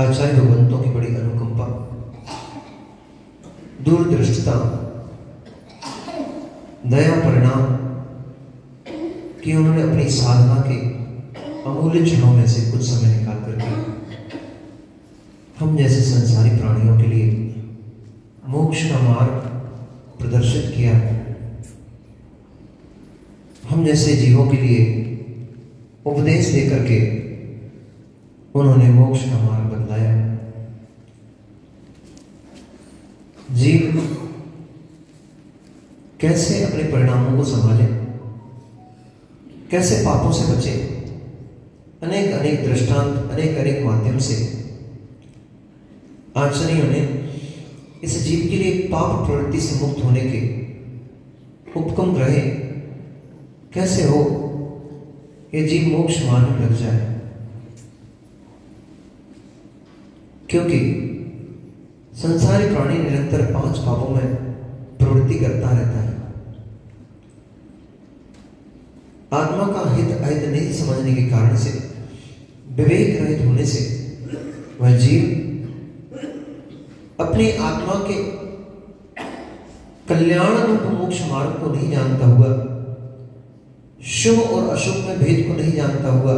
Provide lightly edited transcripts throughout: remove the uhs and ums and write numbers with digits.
आचार्य भगवंतों की बड़ी अनुकंपा, दूरदृष्टता, दया परिणाम कि उन्होंने अपनी साधना के अमूल्य क्षणों में से कुछ समय निकाल करके हम जैसे संसारी प्राणियों के लिए मोक्ष का मार्ग प्रदर्शित किया। हम जैसे जीवों के लिए उपदेश देकर के उन्होंने मोक्ष का मार्ग बतलाया। जीव कैसे अपने परिणामों को संभाले, कैसे पापों से बचे, अनेक अनेक दृष्टांत, अनेक अनेक माध्यम से आचार्यों ने इस जीव के लिए पाप प्रवृत्ति से मुक्त होने के उपक्रम रहे। कैसे हो ये जीव मोक्ष मार्ग में लग जाए, क्योंकि संसारी प्राणी निरंतर 5 पापों में प्रवृत्ति करता रहता है। आत्मा का हित अहित नहीं समझने के कारण से, विवेक रहित होने से वह जीव अपनी आत्मा के कल्याण रूप मोक्ष मार्ग को नहीं जानता हुआ, शुभ और अशुभ में भेद को नहीं जानता हुआ,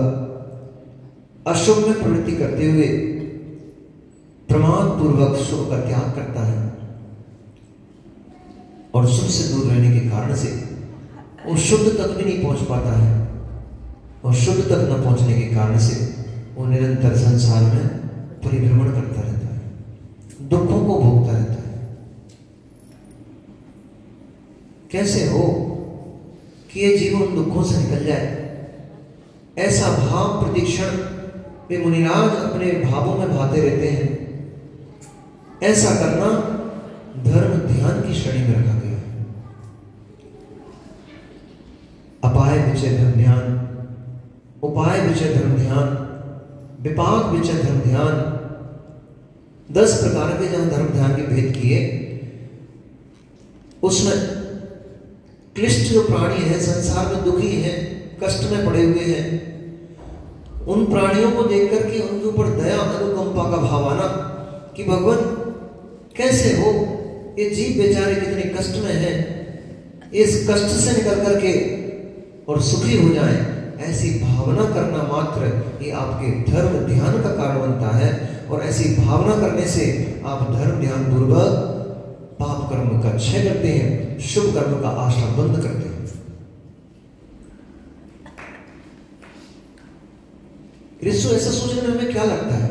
अशुभ में प्रवृत्ति करते हुए प्रमाद पूर्वक शुभ का त्याग करता है और शुभ से दूर रहने के कारण से वो शुद्ध तक भी नहीं पहुंच पाता है और शुद्ध तक न पहुंचने के कारण से वो निरंतर संसार में परिभ्रमण करता रहता है, दुखों को भोगता रहता है। कैसे हो कि ये जीवन दुखों से निकल जाए, ऐसा भाव प्रतिक्षण वे मुनिराज अपने भावों में भाते रहते हैं। ऐसा करना धर्म ध्यान की श्रेणी में रखा गया है। अपाय विचय धर्म ध्यान, उपाय विचय धर्म ध्यान, विपाक विचय धर्म ध्यान, 10 प्रकार के जो धर्म ध्यान के भेद किए, उसमें क्लिष्ट जो प्राणी है, संसार में दुखी है, कष्ट में पड़े हुए हैं, उन प्राणियों को देख करके उनके ऊपर दया अनुकंपा का भाव आना कि भगवान कैसे हो, ये जीव बेचारे कितने कष्ट में हैं, इस कष्ट से निकल करके और सुखी हो जाएं, ऐसी भावना करना मात्र ये आपके धर्म ध्यान का कारण बनता है। और ऐसी भावना करने से आप धर्म ध्यान पूर्वक पाप कर्म का क्षय करते हैं, शुभ कर्म का आश्रय बंद करते हैं। क्रिस्तु ऐसा सोचने में हमें क्या लगता है?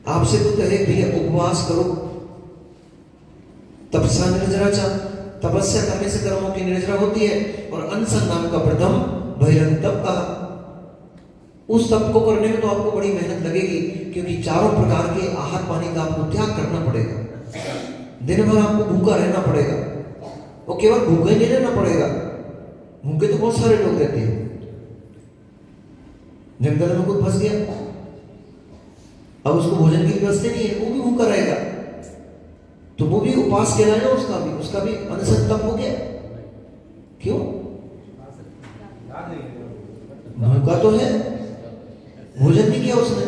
आपसे कोई कहे भैया उपवास करो, तपस्या निर्जरा, तपस्या करने से कर्मों की निर्जरा होती है, और अनशन नाम का प्रथम बहिरंग तप का, उस तप को करने में तो आपको बड़ी मेहनत लगेगी, क्योंकि चारों प्रकार के आहार पानी का आपको त्याग करना पड़ेगा, दिन भर आपको भूखा रहना पड़ेगा, और केवल भूखा ही नहीं रहना पड़ेगा, भूखे तो बहुत सारे लोग रहते हैं। जंगल में कोई फंस गया, अब उसको भोजन की व्यवस्था नहीं है, वो भी भूखा रहेगा, तो वो भी उपवास कहलाएगा, उसका भी अनशन तप हो गया। क्यों? भूखा तो है, भोजन नहीं किया उसने,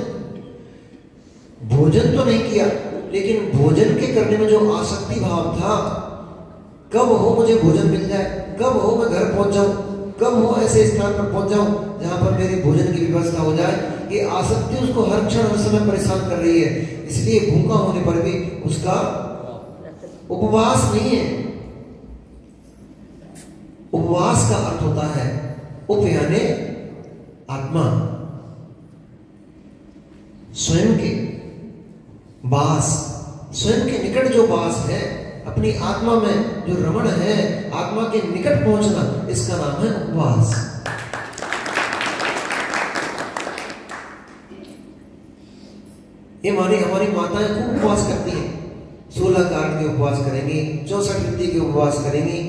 भोजन तो नहीं किया, लेकिन भोजन के करने में जो आसक्ति भाव था, कब हो मुझे भोजन मिल जाए, कब हो मैं घर पहुंच जाऊं, कब हो ऐसे स्थान पर पहुंच जाऊं जहां पर मेरी भोजन की व्यवस्था हो जाए, ये आसक्ति उसको हर क्षण हर समय परेशान कर रही है। इसलिए भूखा होने पर भी उसका उपवास नहीं है। उपवास का अर्थ होता है उप यानी आत्मा, स्वयं के वास, स्वयं के निकट जो वास है, अपनी आत्मा में जो रमण है, आत्मा के निकट पहुंचना, इसका नाम है उपवास। ये हमारी माताएं खूब उपवास करती हैं, 16 कार्ड के उपवास करेंगी, 64 तिथि के उपवास करेंगी,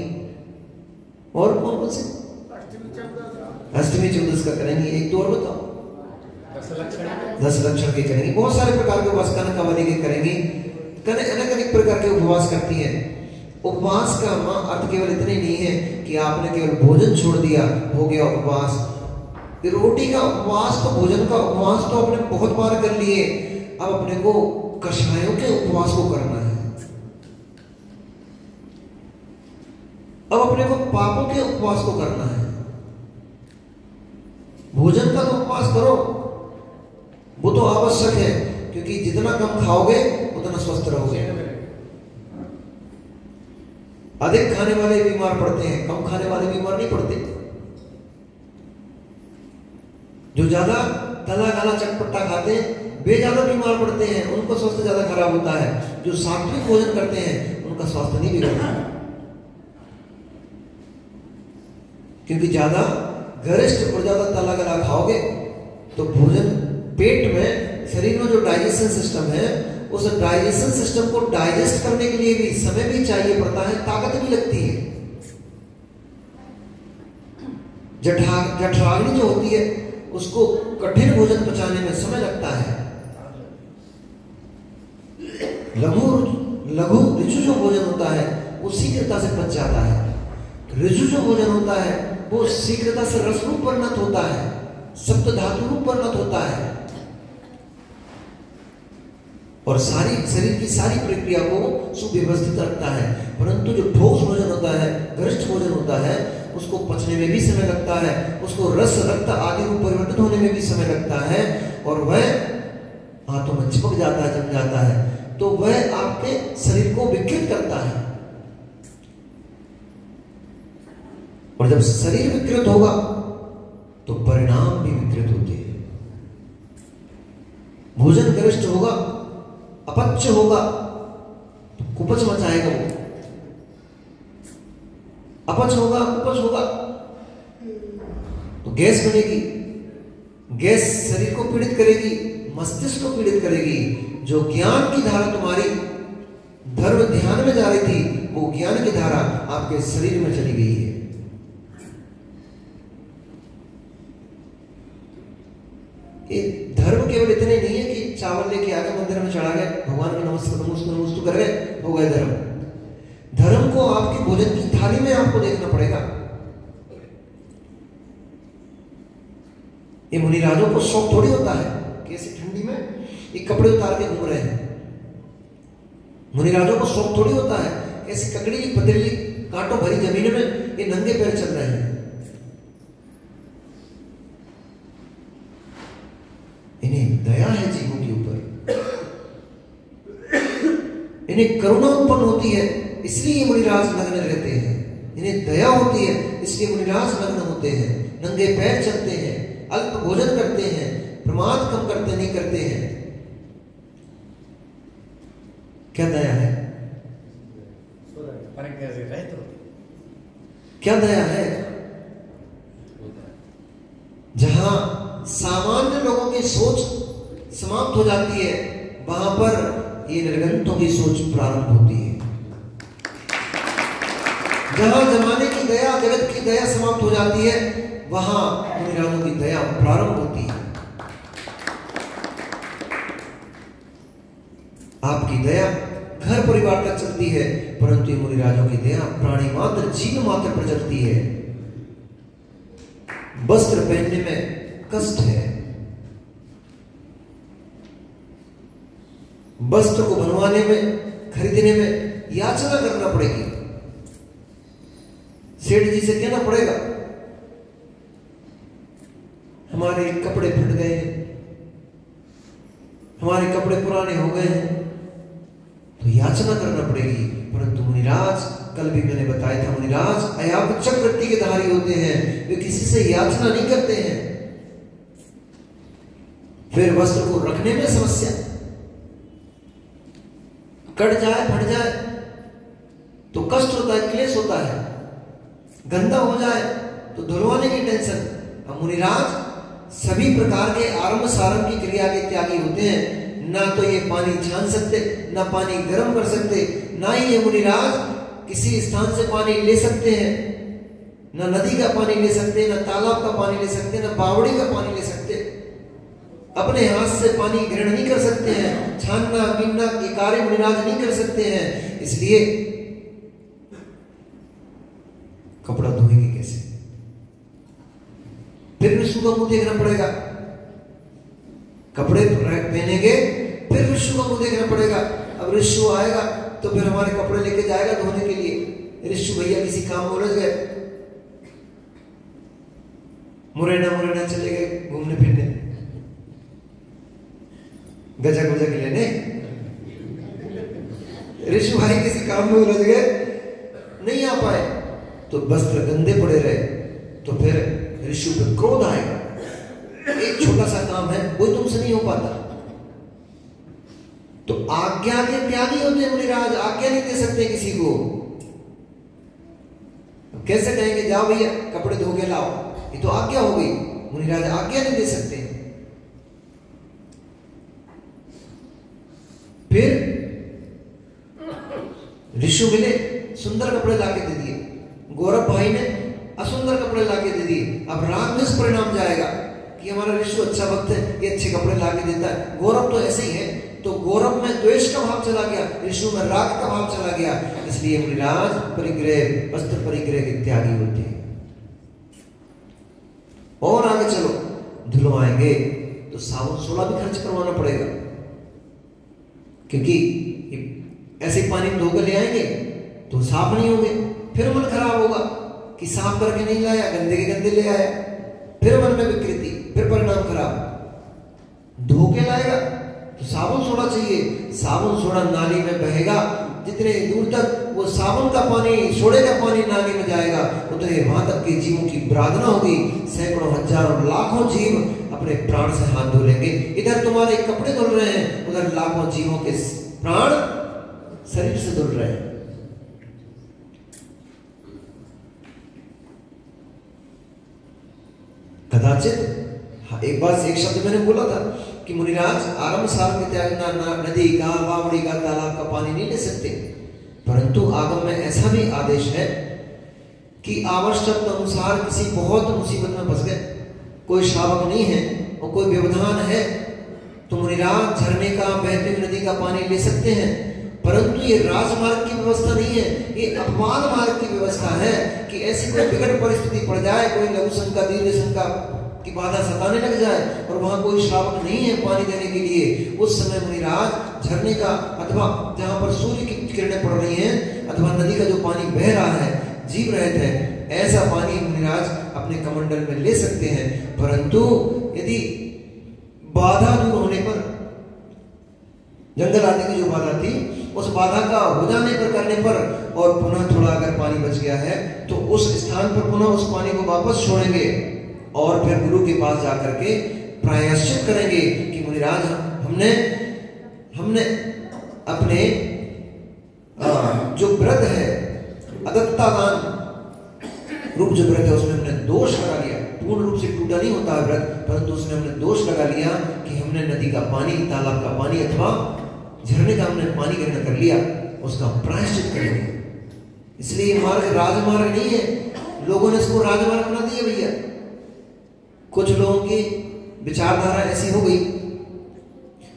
और कौन से अष्टमी 14 का करेंगी, एक दो और बताओ, 10 लक्षण के करेंगी, बहुत सारे प्रकार के उपवास, कनक वाली के करेंगी, अनेक प्रकार के उपवास करती हैं। उपवास का अर्थ केवल इतने नहीं है कि आपने केवल भोजन छोड़ दिया, हो गया उपवास। रोटी का उपवास तो, भोजन का उपवास तो आपने बहुत बार कर लिए, अब अपने को कषायों के उपवास को करना है, अब अपने को पापों के उपवास को करना है। भोजन का तो उपवास करो, वो तो आवश्यक है, क्योंकि जितना कम खाओगे उतना स्वस्थ रहोगे। अधिक खाने वाले बीमार पड़ते हैं, कम खाने वाले बीमार नहीं पड़ते। जो ज्यादा तला गला चटपटा खाते हैं वे ज्यादा बीमार पड़ते हैं, उनको स्वास्थ्य ज्यादा खराब होता है। जो सात्विक भोजन करते हैं उनका स्वास्थ्य नहीं बिगड़ता, क्योंकि ज्यादा गरिष्ठ और ज्यादा तला गला खाओगे तो भोजन पेट में, शरीर में जो डाइजेशन सिस्टम है, उस डाइजेशन सिस्टम को डाइजेस्ट करने के लिए भी समय भी चाहिए पड़ता है, ताकत भी लगती है। जठराग्नि जो होती है उसको कठिन भोजन पचाने में समय लगता है। लघु ऋजु जो भोजन होता है वो शीघ्रता से पच जाता है। ऋजु जो भोजन होता है वो शीघ्रता से रस रूप परिणत होता है, सप्त धातु रूप परिणत होता है, और सारी शरीर की सारी प्रक्रिया को सुव्यवस्थित रखता है। परंतु जो ठोस भोजन होता है, गरिष्ठ भोजन होता है, उसको पचने में भी समय लगता है, उसको रस रक्त आदि रूप परिवर्तित होने में भी समय लगता है, और वह हाथों में चिपक जाता है, जम जाता है, तो वह आपके शरीर को विकृत करता है। और जब शरीर विकृत होगा तो परिणाम भी विकृत होते हैं। भोजन गरिष्ठ होगा, अपच होगा तो कुपच मचाएगा, वो अपच होगा, कुपच होगा तो गैस बनेगी, गैस शरीर को पीड़ित करेगी, मस्तिष्क को पीड़ित करेगी। जो ज्ञान की धारा तुम्हारी धर्म ध्यान में जा रही थी, वो ज्ञान की धारा आपके शरीर में चली गई है। ये धर्म केवल इतने नहीं है कि चावल लेके आके मंदिर में चढ़ा गए, भगवान को नमस्कार कर गए, हो गए धर्म। धर्म को आपकी भोजन की थाली में आपको देखना पड़ेगा। ये मुनिराजों को शौक थोड़ी होता है कि ऐसी ठंडी में ये कपड़े उतार के घूम रहे हैं। मुनिराजों को शौक थोड़ी होता है कि ऐसी ककड़ी पथरीली कांटों भरी जमीन में ये नंगे पैर चल रहे हैं। इन्हें दया है जीवों के ऊपर, इन्हें करुणा उत्पन्न होती है, इसलिए मुनिराज नग्न रहते हैं। इन्हें दया होती है, इसलिए मुनिराज नग्न होते हैं, नंगे पैर चलते हैं, अल्प भोजन करते हैं, प्रमाद कम करते नहीं करते हैं। क्या दया है? क्या दया है? जहां सामान्य लोगों की सोच समाप्त हो जाती है, वहां पर ये निर्गंतों की सोच प्रारंभ होती है। जहां जमाने की दया, जगत की दया समाप्त हो जाती है, वहां मुनिराजों की दया प्रारंभ होती है। आपकी दया घर परिवार तक चलती है, परंतु मुनिराजों की दया प्राणी मात्र, जीव मात्र पर चलती है। वस्त्र पहनने में कष्ट है, वस्त्र को बनवाने में, खरीदने में याचना करना पड़ेगी। सेठ जी से कहना पड़ेगा हमारे कपड़े फट गए हैं, हमारे कपड़े पुराने हो गए हैं, तो याचना करना पड़ेगी। परंतु मुनिराज, कल भी मैंने बताया था, मुनिराज अयाप चक्रवृत्ति के धारी होते हैं, वे किसी से याचना नहीं करते हैं। फिर वस्त्र को रखने में समस्या, कट जाए फट जाए तो कष्ट होता है, क्लेश होता है, गंदा हो जाए तो धुलवाने की टेंशन। अब मुनिराज सभी प्रकार के आरंभ सारंभ की क्रिया के त्यागी होते हैं। ना तो ये पानी छान सकते, ना पानी गर्म कर सकते, ना ही ये मुनिराज किसी स्थान से पानी ले सकते हैं, ना नदी का पानी ले सकते, ना तालाब का पानी ले सकते, ना बावड़ी का पानी ले सकते। अपने हाथ से पानी ग्रहण नहीं कर सकते हैं, छानना बीनना ये कार्य मुनिराज नहीं कर सकते हैं। इसलिए कपड़ा धोएंगे कैसे? फिर विष्णु का मुंह देखना पड़ेगा। कपड़े पहनेंगे, फिर विष्णु का मुंह देखना पड़ेगा। अब ऋषु आएगा तो फिर हमारे कपड़े लेके जाएगा धोने के लिए। ऋषु भैया किसी काम में उलझ गए, मुरैना चले गए घूमने फिरने, गजक वजक लेने। ऋषु भाई किसी काम में उलझ गए, नहीं आ पाए, तो वस्त्र गंदे पड़े रहे, तो फिर ऋषु पे क्रोध आएगा। एक छोटा सा काम है, कोई तुमसे नहीं हो पाता। तो आज्ञा के त्यागी होते हैं मुनिराज, आज्ञा नहीं दे सकते किसी को। कैसे कहेंगे जाओ भैया कपड़े धो के लाओ, ये तो आज्ञा हो गई। मुनिराज आज्ञा नहीं दे सकते। फिर ऋषु मिले, सुंदर कपड़े लाके दे दिए, गौरव भाई ने असुंदर कपड़े लाके दे दिए। अब राग में इस परिणाम जाएगा कि हमारा ऋषु अच्छा भक्त है, ये अच्छे कपड़े लाके देता है। गौरव तो ऐसे ही है, तो गौरव में द्वेष का भाव चला गया, ऋषु में राग का भाव चला गया। इसलिए मुनिराज परिग्रह, वस्त्र परिग्रह के त्यागी होते हैं। और आगे चलो, धुलवाएंगे तो साबुन सोडा भी खर्च करवाना पड़ेगा, क्योंकि ऐसे पानी में धोकर ले आएंगे तो साफ नहीं होंगे। फिर मन खराब होगा कि साफ करके नहीं लाया, गंदे के गंदे ले आया, फिर मन में विकृति, फिर परिणाम खराब। धो के लाएगा तो साबुन सोडा चाहिए, साबुन सोडा नाली में बहेगा, जितने दूर तक वो साबुन का पानी, सोडे का पानी नाली में जाएगा, उतने वहां तक के जीवों की प्रार्थना होगी। सैकड़ों हजारों लाखों जीव अपने प्राण से हाथ धो लेंगे। इधर तुम्हारे कपड़े धुल रहे हैं, उधर लाखों जीवों के प्राण शरीर से धुल रहे हैं। कदाचित एक बार एक शब्द मैंने बोला था कि मुनिराज आरंभ सारंभ के त्याग नदी का, बावड़ी का, तालाब का पानी नहीं ले सकते। परंतु आगम में ऐसा भी आदेश है कि आवश्यकता अनुसार किसी बहुत मुसीबत में फंस गए, कोई श्रावक नहीं है, और कोई व्यवधान है तो मुनिराज झरने का, बहती हुई नदी का पानी ले सकते हैं, परंतु ये राजमार्ग की व्यवस्था नहीं है, ये अपवाद मार्ग की व्यवस्था है कि ऐसी कोई विकट परिस्थिति पड़ जाए, कोई लघु शंका, दीर्घ शंका की बाधा सताने लग जाए और वहां कोई श्रावक नहीं है पानी देने के लिए, उस समय मुनिराज झरने का अथवा जहां पर सूर्य की किरणें पड़ रही हैं अथवा नदी का जो पानी बह रहा है, जीव रहित है, ऐसा पानी मुनिराज अपने कमंडल में ले सकते हैं। परंतु यदि बाधा दूर होने पर, जंगल आदि की जो बाधा थी, उस बाधा का हो जाने पर, करने पर और पुनः थोड़ा अगर पानी बच गया है तो उस स्थान पर पुनः उस पानी को वापस छोड़ेंगे और फिर गुरु के पास जाकर के प्रायश्चित करेंगे कि मुनिराज हमने अपने जो व्रत है, अदत्तादान रूप जो व्रत है, उसमें हमने दोष लगा लिया। पूर्ण रूप से टूटा नहीं होता है व्रत, परंतु उसमें हमने दोष लगा लिया कि हमने नदी का पानी, तालाब का पानी अथवा झरने का हमने पानी ग्रहण कर लिया, उसका प्रायश्चित करेंगे। इसलिए ये मार्ग राजमार्ग नहीं है, लोगों ने इसको राजमार्ग बना दिया भैया। कुछ लोगों की विचारधारा ऐसी हो गई,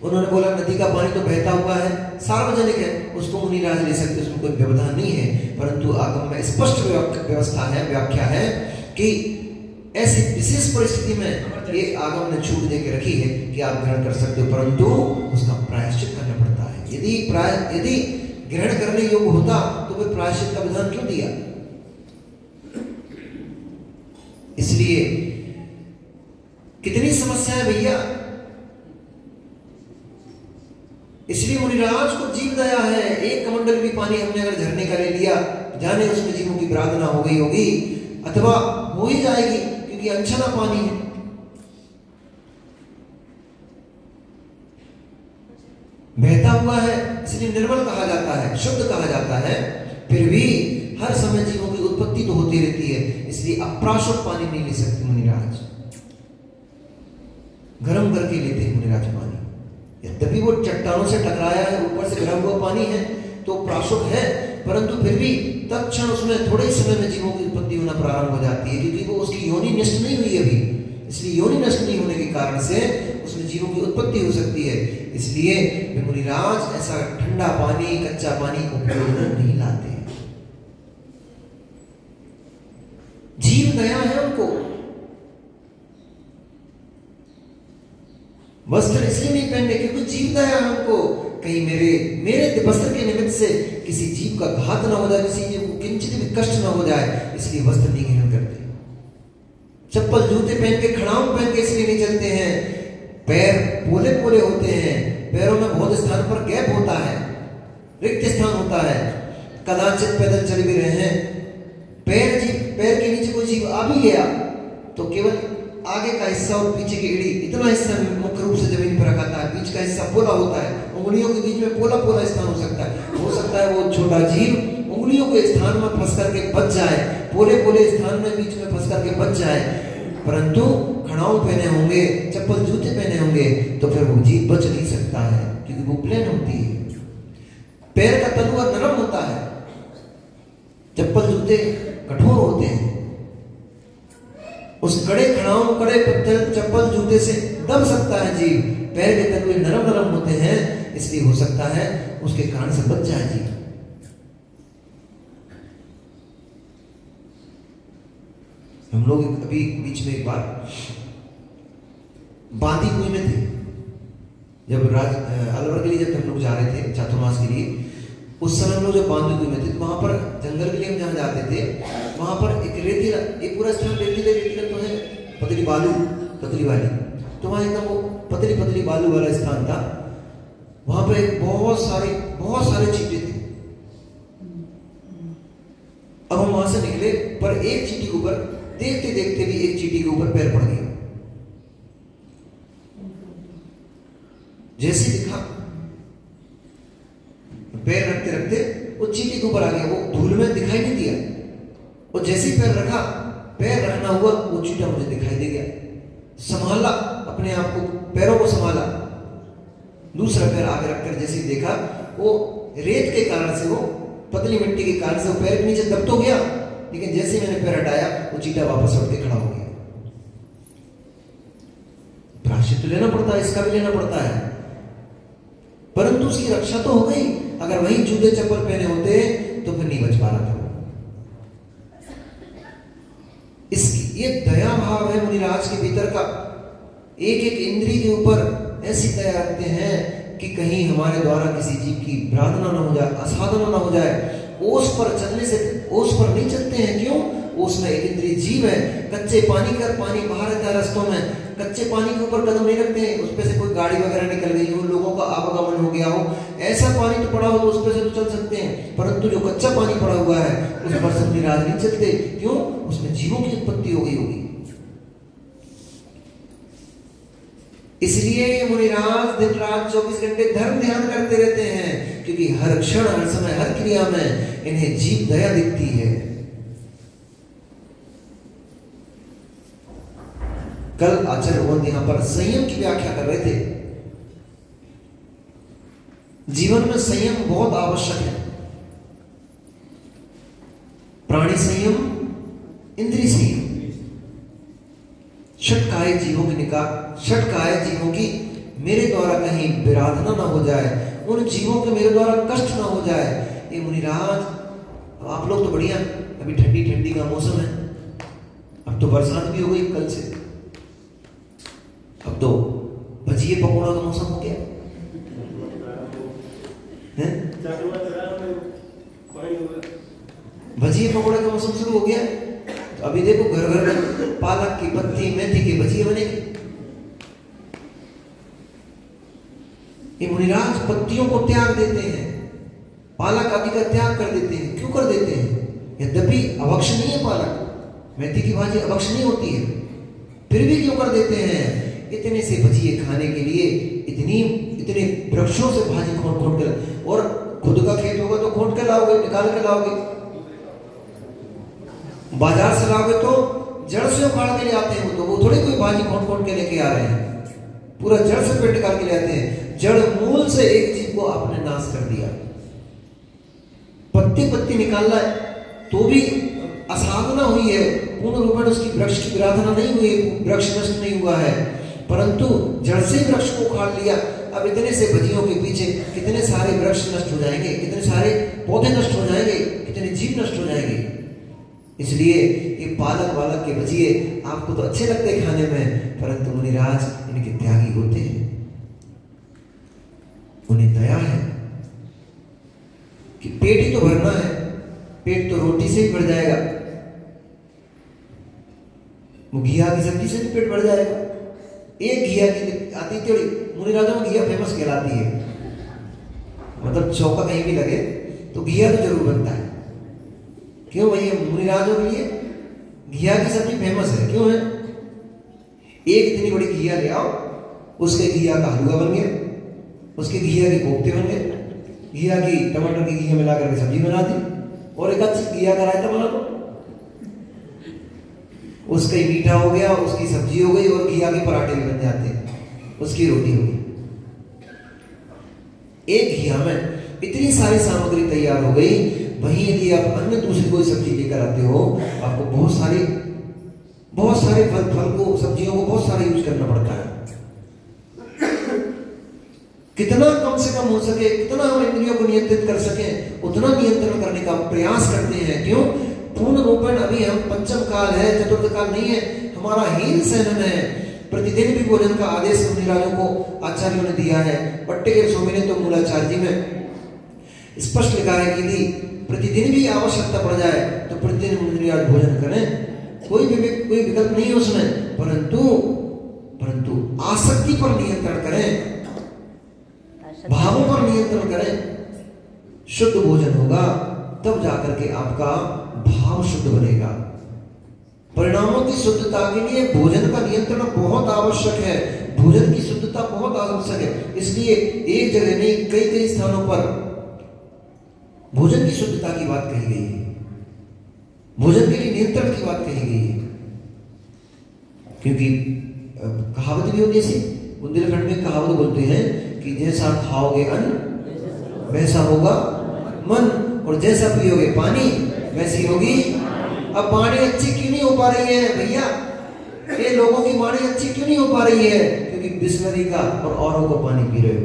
उन्होंने बोला नदी का पानी तो बहता हुआ है, सार्वजनिक है, उसको मुनिराज ले सकते, उसमें कोई व्यवधान नहीं है, परंतु आगम में स्पष्ट व्यवस्था है, व्याख्या है कि ऐसी विशेष परिस्थिति में ये आगम ने छूट दे के रखी है कि आप ग्रहण कर सकते हो, परंतु उसका प्रायश्चित करना पड़ता है। यदि ग्रहण करने योग्य होता तो वे प्रायश्चित का विधान क्यों दिया? इसलिए कितनी समस्या है भैया। इसलिए मुनिराज को जीव दया है, एक कमंडल भी पानी हमने अगर झरने का ले लिया, जाने उसमें जीवों की प्रार्थना हो गई होगी अथवा हो ही जाएगी, क्योंकि अनछना पानी है। बहता हुआ है इसलिए निर्मल कहा जाता है, शुद्ध कहा जाता है, फिर भी हर समय जीवों की उत्पत्ति तो होती रहती है, इसलिए अप्राशुद्ध पानी नहीं ले सकते मुनिराज, गर्म करके लेते हैं मुनिराज पानी। यद्यपि वो चट्टानों से टकराया है, ऊपर से गर्म हुआ पानी है तो प्राशुद्ध है, परंतु फिर भी तत्क्षण उसमें थोड़े ही समय में जीवों की उत्पत्ति होना प्रारंभ हो जाती है, क्योंकि वो उसकी योनि नष्ट नहीं हुई अभी, इसलिए योनि नष्ट नहीं होने के कारण से उसमें जीवों की उत्पत्ति हो सकती है। इसलिए मुनिराज ऐसा ठंडा पानी, कच्चा पानी उपयोग में नहीं लाते। जीव दया है उनको। वस्त्र इसलिए नहीं पहनने क्योंकि जीव दया है उनको, कहीं मेरे वस्त्र के निमित्त से किसी जीव का घात ना हो जाए, किसी जीव को किंचित भी कष्ट ना हो जाए, इसलिए वस्त्र नहीं ग्रहण करते। चप्पल जूते पहन के, खड़ाउन पहन के इसलिए नहीं चलते हैं, पैर पोले पोले होते हैं, पैरों में बहुत स्थान पर गैप होता है, रिक्त स्थान होता है, कदाचित पैदल चल भी रहे हैं, पैर के नीचे कोई जीव आ भी गया तो केवल आगे का हिस्सा और पीछे की एड़ी, इतना हिस्सा मुख्य रूप से जमीन पर रखा था, बीच का हिस्सा पोला होता है, उंगलियों के बीच में पोला पोला स्थान हो सकता है वो छोटा जीव उंगलियों के स्थान में फंस करके बच जाए, पोले पोले स्थान में बीच में फंस करके बच जाए, परंतु खड़ाऊ पहने होंगे, चप्पल जूते पहने होंगे तो फिर वो जीव बच नहीं सकता है, क्योंकि वो प्लेन होती है, पैर का तलुआ नरम होता है, चप्पल जूते कठोर होते हैं, उस कड़े खड़ाऊ, कड़े पत्थर, चप्पल जूते से दब सकता है जीव, पैर के तलुए नरम नरम होते हैं, इसलिए हो सकता है उसके कारण से बच जाए जीव। हम लोग अभी बीच में एक बार बांदी कुएं में थे, जब अलवर के लिए जब हम लोग जा रहे थे चातुर्मास के लिए, उस समय हम लोग जब बांदी कुएं में थे तो वहां पर जंगल के लिए हम जहाँ जाते थे वहां पर एक पूरा स्थान रेतीला तो है, पतली बालू, पतली वाली, तो वहां एकदम वो पतली पतली बालू वाला स्थान था, वहां पर बहुत सारे चींटे थे। अब हम वहां से निकले पर एक चींटी के ऊपर देखते देखते भी एक चींटी के ऊपर पैर पड़ गया, जैसे दिखा पैर रखते रखते वो चींटी के ऊपर आ गया, वो धूल में दिखाई नहीं दिया, और जैसे ही पैर रखा, पैर रखना हुआ वो चींटा मुझे दिखाई दे गया, संभाला अपने आप को, पैरों को संभाला, दूसरा पैर आगे रखकर जैसे ही देखा वो रेत के कारण से, वो पतली मिट्टी के कारण से वो पैर के नीचे दब तो गया, लेकिन जैसे ही मैंने पैर हटाया वो चींटा वापस उठ के खड़ा हो गया। प्रायश्चित लेना पड़ता है, इसका भी लेना पड़ता है, परंतु उसकी रक्षा तो हो गई। अगर वही जूते चप्पल पहने होते तो फिर नहीं बच पा रहा था। इसकी ये दया भाव है मुनिराज के भीतर का। एक एक इंद्रिय के ऊपर ऐसी दया रखते हैं कि कहीं हमारे द्वारा किसी जीव की भ्रांतना न हो जाए, असाधना न हो जाए। ओस पर चलने से ओस पर नहीं चलते हैं, क्यों? ओस में एक इंद्रिय जीव है। कच्चे पानी का पानी बाहर रहता है रस्तों में, कच्चे पानी के ऊपर कदम नहीं रखते हैं। उस पे से कोई गाड़ी वगैरह निकल गई हो, लोगों का आवागमन हो गया हो, ऐसा पानी तो पड़ा हो तो उस पे से तो चल सकते हैं, परंतु जो कच्चा पानी पड़ा हुआ है उस पर से मुनिराज नहीं चलते। क्यों? उसमें जीवों की उत्पत्ति हो गई होगी। इसलिए ये मुनिराज दिन रात 24 घंटे धर्म ध्यान करते रहते हैं, क्योंकि हर क्षण, हर समय, हर क्रिया में इन्हें जीव दया दिखती है। कल आचार्य भगवंत यहां पर संयम की व्याख्या कर रहे थे। जीवन में संयम बहुत आवश्यक है। प्राणी संयम, इंद्रिय संयम, षटकाय जीवों की षटकाय जीवों की मेरे द्वारा कहीं विराधना ना हो जाए, उन जीवों के मेरे द्वारा कष्ट ना हो जाए। ये मुनिराज, आप लोग तो बढ़िया, अभी ठंडी ठंडी का मौसम है, अब तो बरसात भी हो गई कल से, अब तो भजिए पकौड़ा का मौसम हो गया है, भजिए पकौड़े का मौसम शुरू हो गया। तो अभी देखो घर घर में पालक की पत्ती, मेथी के भजिए बनेंगे। ये मुनिराज पत्तियों को त्याग देते हैं, पालक आदि का त्याग कर देते हैं। क्यों कर देते हैं? यद्यपि अभक्ष नहीं है पालक, मेथी की भाजी अभक्ष नहीं होती है, फिर भी क्यों कर देते हैं? इतने से भजिए खाने के लिए इतने वृक्षों से भाजी खोट कर, और खुद का खेत होगा तो खोट के लाओगे, निकाल के लाओगे, बाजार से लाओगे तो जड़ से उखाड़ के ले आते हैं। तो वो थोड़ी कोई भाजी खोट के लेके आ रहे हैं, पूरा जड़ से पेट निकाल के ले आते हैं। जड़ मूल से एक जीव को आपने नाश कर दिया। पत्ती निकालना तो भी असाधना हुई है, पूर्ण रूप में उसकी वृक्ष की विराधना नहीं हुई, वृक्ष नष्ट नहीं हुआ है, परंतु जड़ से वृक्ष को उखाड़ लिया। अब इतने से भजियों के पीछे कितने सारे वृक्ष नष्ट हो जाएंगे, कितने सारे पौधे नष्ट हो जाएंगे, कितने जीव नष्ट हो जाएंगे। इसलिए ये पालक वालक के भजिए आपको तो अच्छे लगते हैं खाने में, परंतु मुनिराज इनके त्यागी होते हैं। उन्हें दया है कि पेट ही तो भरना है, पेट तो रोटी से ही भर जाएगा, वो घिया की सब्जी से भी पेट भर जाएगा। एक घिया की आती थोड़ी, मुनिराजों में घिया फेमस कहलाती है, मतलब चौका कहीं भी लगे तो घिया तो जरूर बनता है। क्यों भाई? मुनिराजों के लिए घिया की सब्जी फेमस है। क्यों है? एक इतनी बड़ी घिया ले आओ, उसके घिया का हलवा बन गया, उसके घिया के कोफ्ते बन गए, घिया की टमाटर की घिया मिला करके सब्जी बना दी, और एक अच्छी घिया का रायता बना दो, उसका ही मीठा हो गया, उसकी सब्जी हो गई, और घिया के पराठे भी बन जाते हैं, उसकी रोटी हो गई। एक घिया में इतनी सारी सामग्री तैयार हो गई। वहीं यदि आप अन्य दूसरी कोई सब्जी लेकर आते हो, आपको बहुत सारे फल को, सब्जियों को बहुत सारे यूज करना पड़ता है। कितना कम से कम हो सके, कितना हम इंद्रियों को नियंत्रित कर सके, उतना नियंत्रण करने का प्रयास करते हैं। क्यों? पूर्ण रूपेण अभी हम पंचम काल है, चतुर्थ काल नहीं है, हमारा हीन सहन है। प्रतिदिन भी भोजन का आदेश मुनिराजों को आचार्यों ने दिया है। पट्टे स्वामी ने तो मूलाचार्य जी में स्पष्ट लिखा है कि यदि प्रतिदिन भी आवश्यकता पड़ जाए तो प्रतिदिन मुनिराज भोजन करें, कोई विकल्प नहीं है उसमें, परंतु आसक्ति पर नियंत्रण करें, भावों पर नियंत्रण करें। शुद्ध भोजन होगा तब जाकर के आपका भाव शुद्ध बनेगा। परिणामों की शुद्धता के लिए भोजन का नियंत्रण बहुत आवश्यक है, भोजन की शुद्धता बहुत आवश्यक है। इसलिए एक जगह नहीं, कई स्थानों पर भोजन की शुद्धता की बात कही गई है, भोजन के लिए नियंत्रण की बात कही गई है। क्योंकि कहावत भी होती है, बुंदेलखंड में कहावत बोलते हैं कि जैसा खाओगे अन्न वैसा होगा मन, और जैसा पियोगे पानी वैसी होगी। अब वाणी अच्छी क्यों नहीं हो पा रही है भैया? ये लोगों की वाणी अच्छी क्यों नहीं हो पा रही है? क्योंकि बिस्लरी का और औरों को पानी पी रहे हो।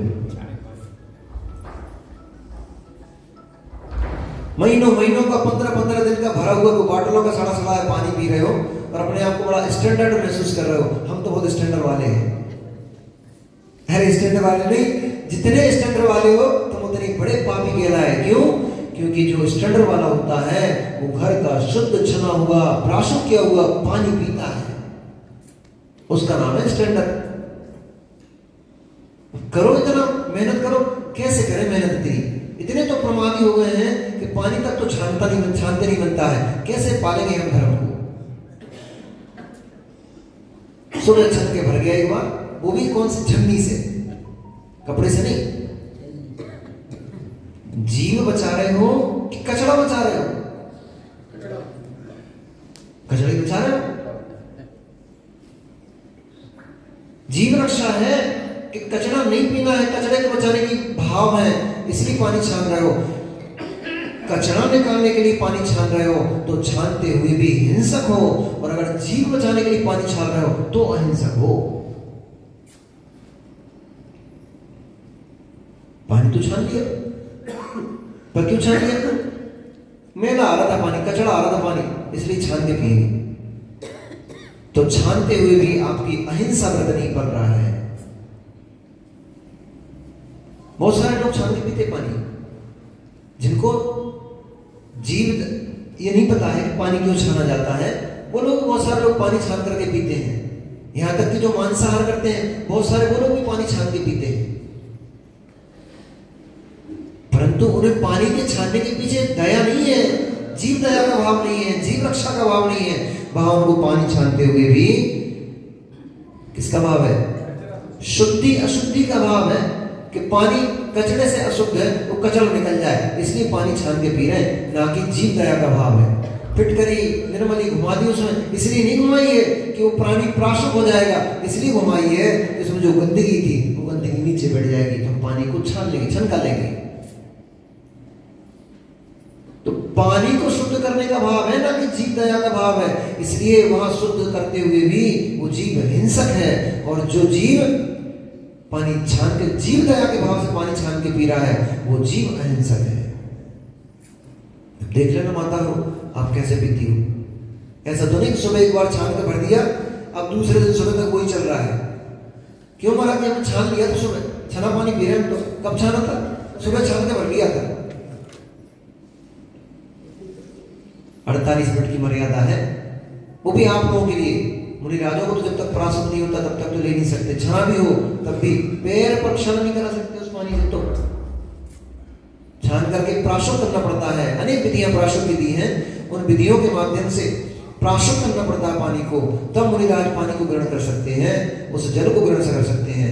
महीनों महीनों का 15-15 दिन का भरा हुआ बॉटलों का सड़ा सड़ा पानी पी रहे हो और अपने आप को बड़ा स्टैंडर्ड महसूस कर रहे हो। हम तो बहुत स्टैंडर्ड वाले हैं। अरे स्टैंडर्ड वाले नहीं, जितने स्टैंडर्ड वाले हो तुम उतने बड़े पापी कहलाए। क्यों? क्योंकि जो स्टैंडर्ड वाला होता है वो घर का शुद्ध छना हुआ प्राशुद्ध किया हुआ पानी पीता है, उसका नाम है स्टैंडर्ड। करो इतना मेहनत करो। कैसे करें मेहनत इतनी? इतने तो प्रमादी हो गए हैं कि पानी तक तो छानते नहीं बनता है। कैसे पालेंगे हम धर्म को? सुबह छन के भर गया एक बार, वो भी कौन सी छन्नी से, कपड़े से नहीं। जीव बचा रहे हो कि कचरा बचा रहे हो? कचरा ही बचा रहे हो। जीव रक्षा है कि कचरा नहीं पीना है, कचरे को बचाने की भाव है, इसलिए पानी छान रहे हो। कचरा निकालने के लिए पानी छान रहे हो तो छानते हुए भी हिंसक हो, और अगर जीव बचाने के लिए पानी छान रहे हो तो अहिंसक हो। पानी तो छान लिया, पर क्यों छान लिया? मैला आ रहा था पानी, कचरा आ रहा था पानी, इसलिए छान के पिएंगे। तो छानते हुए भी आपकी अहिंसा व्रत नहीं पड़ रहा है। बहुत सारे लोग छान के पीते पानी, जिनको जीव ये नहीं पता है कि पानी क्यों छाना जाता है, वो लोग, बहुत सारे लोग पानी छान करके पीते हैं। यहां तक कि जो मांसाहार करते हैं बहुत सारे वो लोग भी पानी छान के पीते हैं, परंतु उन्हें पानी के छानने के पीछे दया नहीं है, जीव दया का भाव नहीं है, जीव रक्षा का भाव नहीं है। वहां उनको पानी छानते हुए भी किसका भाव है? शुद्धि अशुद्धि का भाव है कि पानी कचरे से अशुद्ध है, वो कचरा निकल जाए, इसलिए पानी छान के पी रहे हैं, ना कि जीव दया का भाव है। फिटकरी निर्मली घुमा दी उसमें, इसलिए नहीं घुमाई है कि वो प्राणी प्राशुद्ध हो जाएगा, इसलिए घुमाई है इसमें जो गंदगी थी वो गंदगी नीचे बैठ जाएगी, तो पानी को छान लेंगे, छनका लेंगे। तो पानी को शुद्ध करने का भाव है, ना कि जीव दया का भाव है, इसलिए वहां शुद्ध करते हुए भी वो जीव हिंसक है। और जो जीव पानी छान के जीव दया के भाव से पानी छान के पी रहा है वो जीव अहिंसक है। देख लेना माता हो आप कैसे पीती हो। ऐसा तो नहीं सुबह एक बार छान के भर दिया, अब दूसरे दिन सुबह तक वही चल रहा है। क्यों महाराज? हमने छान लिया तो सुबह छना पानी पी रहे हैं, तो कब छाना था? सुबह छान के भर लिया था। 48 मिनट की मर्यादा है, वो भी आप लोगों के लिए। मुनि राजों को तो जब तक प्राशुद्ध नहीं होता तब तक तो ले नहीं सकते, छना भी हो तब भी पैर पर क्षण नहीं करा सकते उस पानी से, तो छान करके प्राशुद्ध करना पड़ता है। अनेक विधियां प्राशुद्ध विधि हैं, उन विधियों के माध्यम से प्राशुद्ध करना पड़ता है पानी को, तब मुनिराज पानी को ग्रहण कर सकते हैं, उस जल को ग्रहण कर सकते हैं।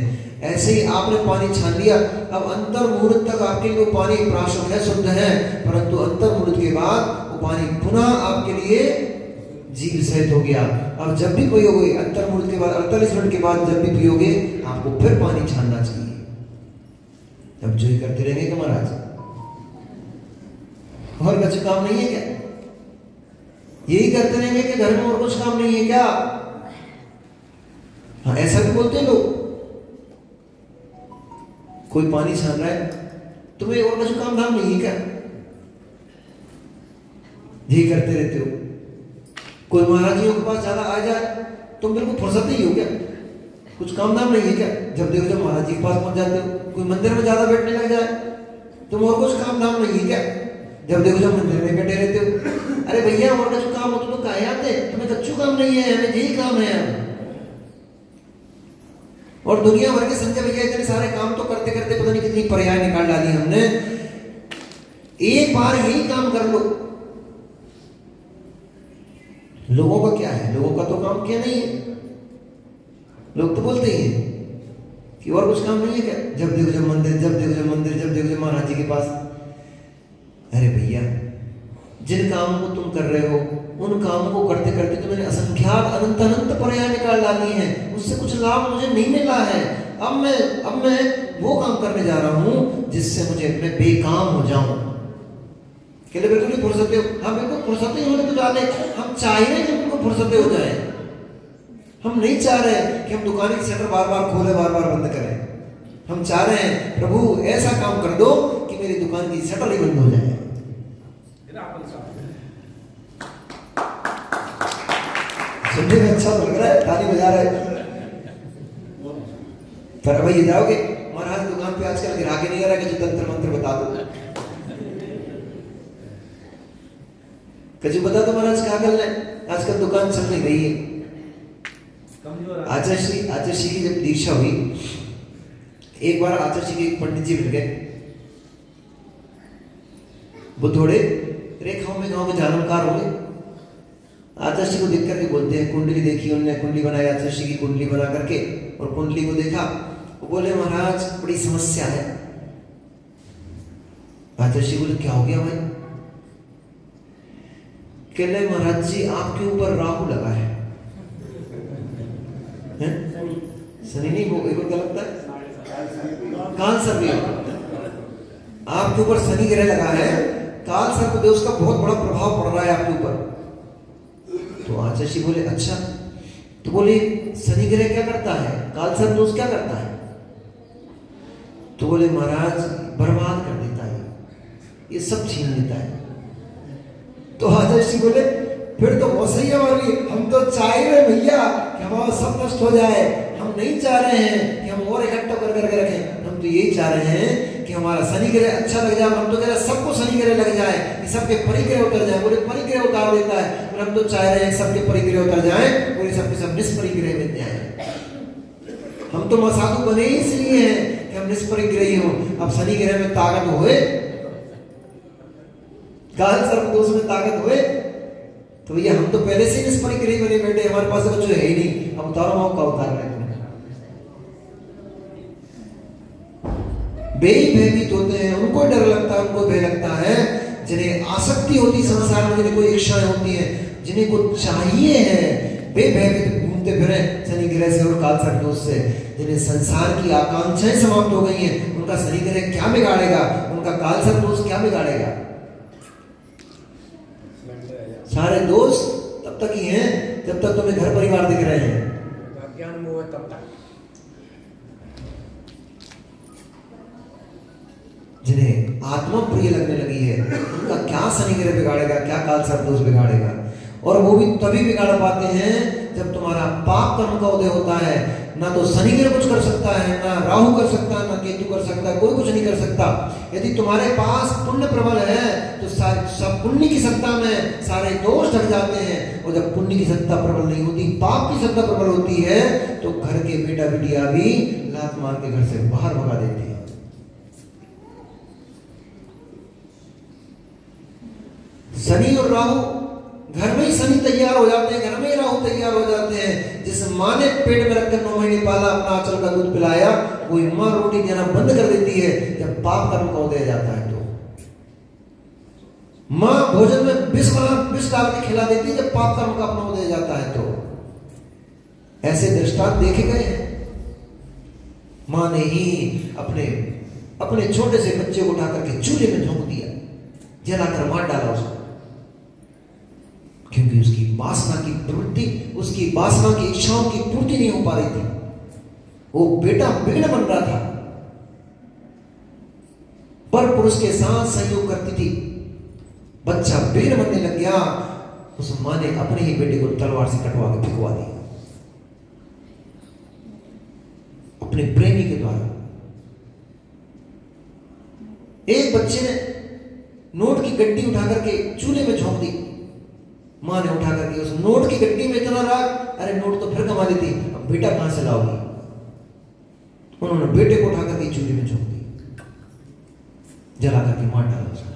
ऐसे ही आपने पानी छान लिया, अब अंतर मुहूर्त तक आपके लिए वो पानी प्राशुद्ध है, शुद्ध है, परंतु अंतर मुहूर्त के बाद वो पानी पुनः आपके लिए जीव सहित हो गया। अब जब भी पियोगे अंतर मुहूर्त के बाद 48 मिनट के बाद जब भी पियोगे आपको फिर पानी छानना चाहिए। तब जो ही करते रहेंगे कि महाराज और कुछ काम नहीं है क्या? यही करते रहेंगे कि घर में और कुछ काम नहीं है क्या? हाँ, ऐसा भी बोलते हैं लोग। कोई पानी छान रहा है, तुम्हें और कुछ काम धाम नहीं है क्या? यही करते रहते हो। कोई महाराज जी के पास ज्यादा आ जाए तुम बिल्कुल फुर्सत ही हो क्या? कुछ काम धाम नहीं है क्या? जब देखो जब महाराज जी के पास पहुंच जाते हो। कोई मंदिर में ज्यादा बैठने लग जाए तुम, और कुछ काम धाम नहीं है क्या? जब देखो जब मंदिर में बैठे रहते हो। अरे भैया और कुछ काम हो तो काहे आते? तुम्हें कच्चू काम नहीं है, हमें यही काम है। और दुनिया भर के संजय भैया इतने सारे काम तो करते करते पता नहीं कितनी पर्याय निकाल डाली हमने। एक बार यही काम कर लो। लोगों का क्या है? लोगों का तो काम क्या नहीं है। लोग तो बोलते ही हैं कि और कुछ काम नहीं है क्या? जब देखो जब मंदिर, जब देखो जब मंदिर, जब देखो जब महाराज जी के पास। अरे भैया, जिन कामों को तुम कर रहे हो उन कामों को करते करते तो मैंने असंख्यात अनंत अनंत पर्याय निकाल डाली है, उससे कुछ लाभ मुझे नहीं मिला है। अब मैं वो काम करने जा रहा हूं जिससे मुझे मैं बेकाम हो जाऊं। कहले बिल्कुल नहीं फुर्सते हो। हाँ बिल्कुल फुर्सते होने तो डाले, हम चाह रहे हैं कि बिल्कुल फुर्सते हो जाए। हम नहीं चाह रहे कि हम दुकान की शटर बार बार खोले बार बार बंद करें। हम चाह रहे हैं प्रभु ऐसा काम कर दो कि मेरी दुकान की शटर ही बंद हो जाए। सुनने में अच्छा लग रहा है, ताली बजा रहे हैं। पर भाई ये जाओगे महाराज दुकान पे आजकल ग्राहक नहीं आ रहा कि जो तंत्र मंत्र बता दो, कजू बता दो महाराज क्या करना है, आजकल दुकान चल नहीं रही है। आचार्य श्री की जब दीक्षा हुई, एक बार आचार्य श्री के पंडित जी मिल गए। वो थोड़े रेखाओं में गांव में जानकार हो गए। आचार्य श्री को देख करके बोलते हैं कुंडली देखी, उन्होंने कुंडली बनाई आचार्य श्री की कुंडली बना करके, और कुंडली को देखा। वो बोले महाराज बड़ी समस्या है। आचार्य श्री बोले क्या हो गया भाई? कह रहे महाराज जी आपके ऊपर राहु लगा है। शनि नहीं, वो एक गलत है, काल सर्प भी आपके ऊपर शनि ग्रह लगा है। काल सर्प दोष का बहुत बड़ा प्रभाव पड़ रहा है आपके ऊपर। तो आचार्य जी बोले अच्छा, तो बोले शनि ग्रह क्या करता है, काल सर्प दोष क्या करता है? तो बोले महाराज बर्बाद कर देता है, ये सब छीन लेता है। तो आचार्य जी बोले फिर तो बहुत सही है हमारी, हम तो चाह रहे भैया कि हमारा सब नष्ट हो जाए। हम नहीं चाह रहे हैं कि हम और इकट्ठा कर करके रखें, हम तो यही चाह रहे हैं कि हमारा शनि ग्रह अच्छा लग जाए। हम तो कह रहे हैं सबको शनि ग्रह लग जाए, कि सबके परिग्रह उतर जाए। बोले परिग्रह उतार देता है, और हम तो चाह रहे हैं सबके परिग्रह उतर जाए, पूरे सबके सब निष्परिग्रह बन जाए। हम तो साधु बने ही इसलिए हैं कि हम निष्परिग्रही हो। अब शनि ग्रह में ताकत हुए, काल सर्प दोष में ताकत हुए, तो भैया हम तो पहले से निष्परिग्रही बने बैठे, हमारे पास कुछ है ही नहीं। अब उतारो मौका उतार रहे हैं। भयभीत होते हैं, उनको डर लगता है, उनको भय लगता है। जिन्हें आसक्ति होती संसार में, जिन्हें कोई इच्छाएं होती है, जिन्हें कुछ चाहिए है, वे भयभीत घूमते फिरे शनि ग्रह से और काल सर्प दोष से। जिन्हें संसार की आकांक्षाएं समाप्त हो गई हैं, उनका शनि ग्रह क्या बिगाड़ेगा, उनका काल सर्प दोष क्या बिगाड़ेगा? सारे दोष तब तक ही हैं जब तक तुम्हें घर परिवार दिख रहे हैं। ज्ञान मोह तब तक। जिन्हें आत्मा प्रिय लगने लगी है, उनका क्या शनि ग्रह बिगाड़ेगा, क्या काल सर्प दोष बिगाड़ेगा? और वो भी तभी बिगाड़ पाते हैं जब तुम्हारा पाप कर्म का उदय होता है। ना तो शनि ग्रह कुछ कर सकता है, ना राहु कर सकता है, ना केतु कर सकता है, कोई कुछ नहीं कर सकता। यदि तुम्हारे पास पुण्य प्रबल है तो सब पुण्य की सत्ता में सारे दोष ढक जाते हैं। और जब पुण्य की सत्ता प्रबल नहीं होती, पाप की सत्ता प्रबल होती है, तो घर के बेटा बेटिया भी लात मार के घर से बाहर भगा देते हैं। शनि और राहु, घर में ही शनि तैयार हो जाते हैं, घर में ही राहु तैयार हो जाते हैं। जिस माँ ने पेट में रखकर 9 महीने पाला, अपना आंचल का दूध पिलाया, वो माँ रोटी देना बंद कर देती है जब पाप कर्म का उदय जाता है। तो माँ भोजन में विष डाल के खिला देती है जब पाप कर्म का अपना उदय जाता है। तो ऐसे दृष्टांत देखे गए हैं। माँ ने ही अपने छोटे से बच्चे को उठा करके चूल्हे में झोंक दिया, जलाकर मार डाला उसको, क्योंकि उसकी वासना की प्रवृत्ति, उसकी वासना की इच्छाओं की पूर्ति नहीं हो पा रही थी। वो बेटा बिगड़ बन रहा था, पर पुरुष के साथ सहयोग करती थी, बच्चा बिगड़ बनने लग गया। उस मां ने अपने ही बेटे को तलवार से कटवा के फेंकवा दिया, अपने प्रेमी के द्वारा। एक बच्चे ने नोट की गड्डी उठा करके चूल्हे में झोंक दी। मां ने उठा करके उस नोट की गड्डी में इतना राग, अरे नोट तो फिर कमा देती, अब बेटा कहां से लाओगी? उन्होंने बेटे को उठा करके चूल्हे में झोंक दी, जला करके मार डाला उसको।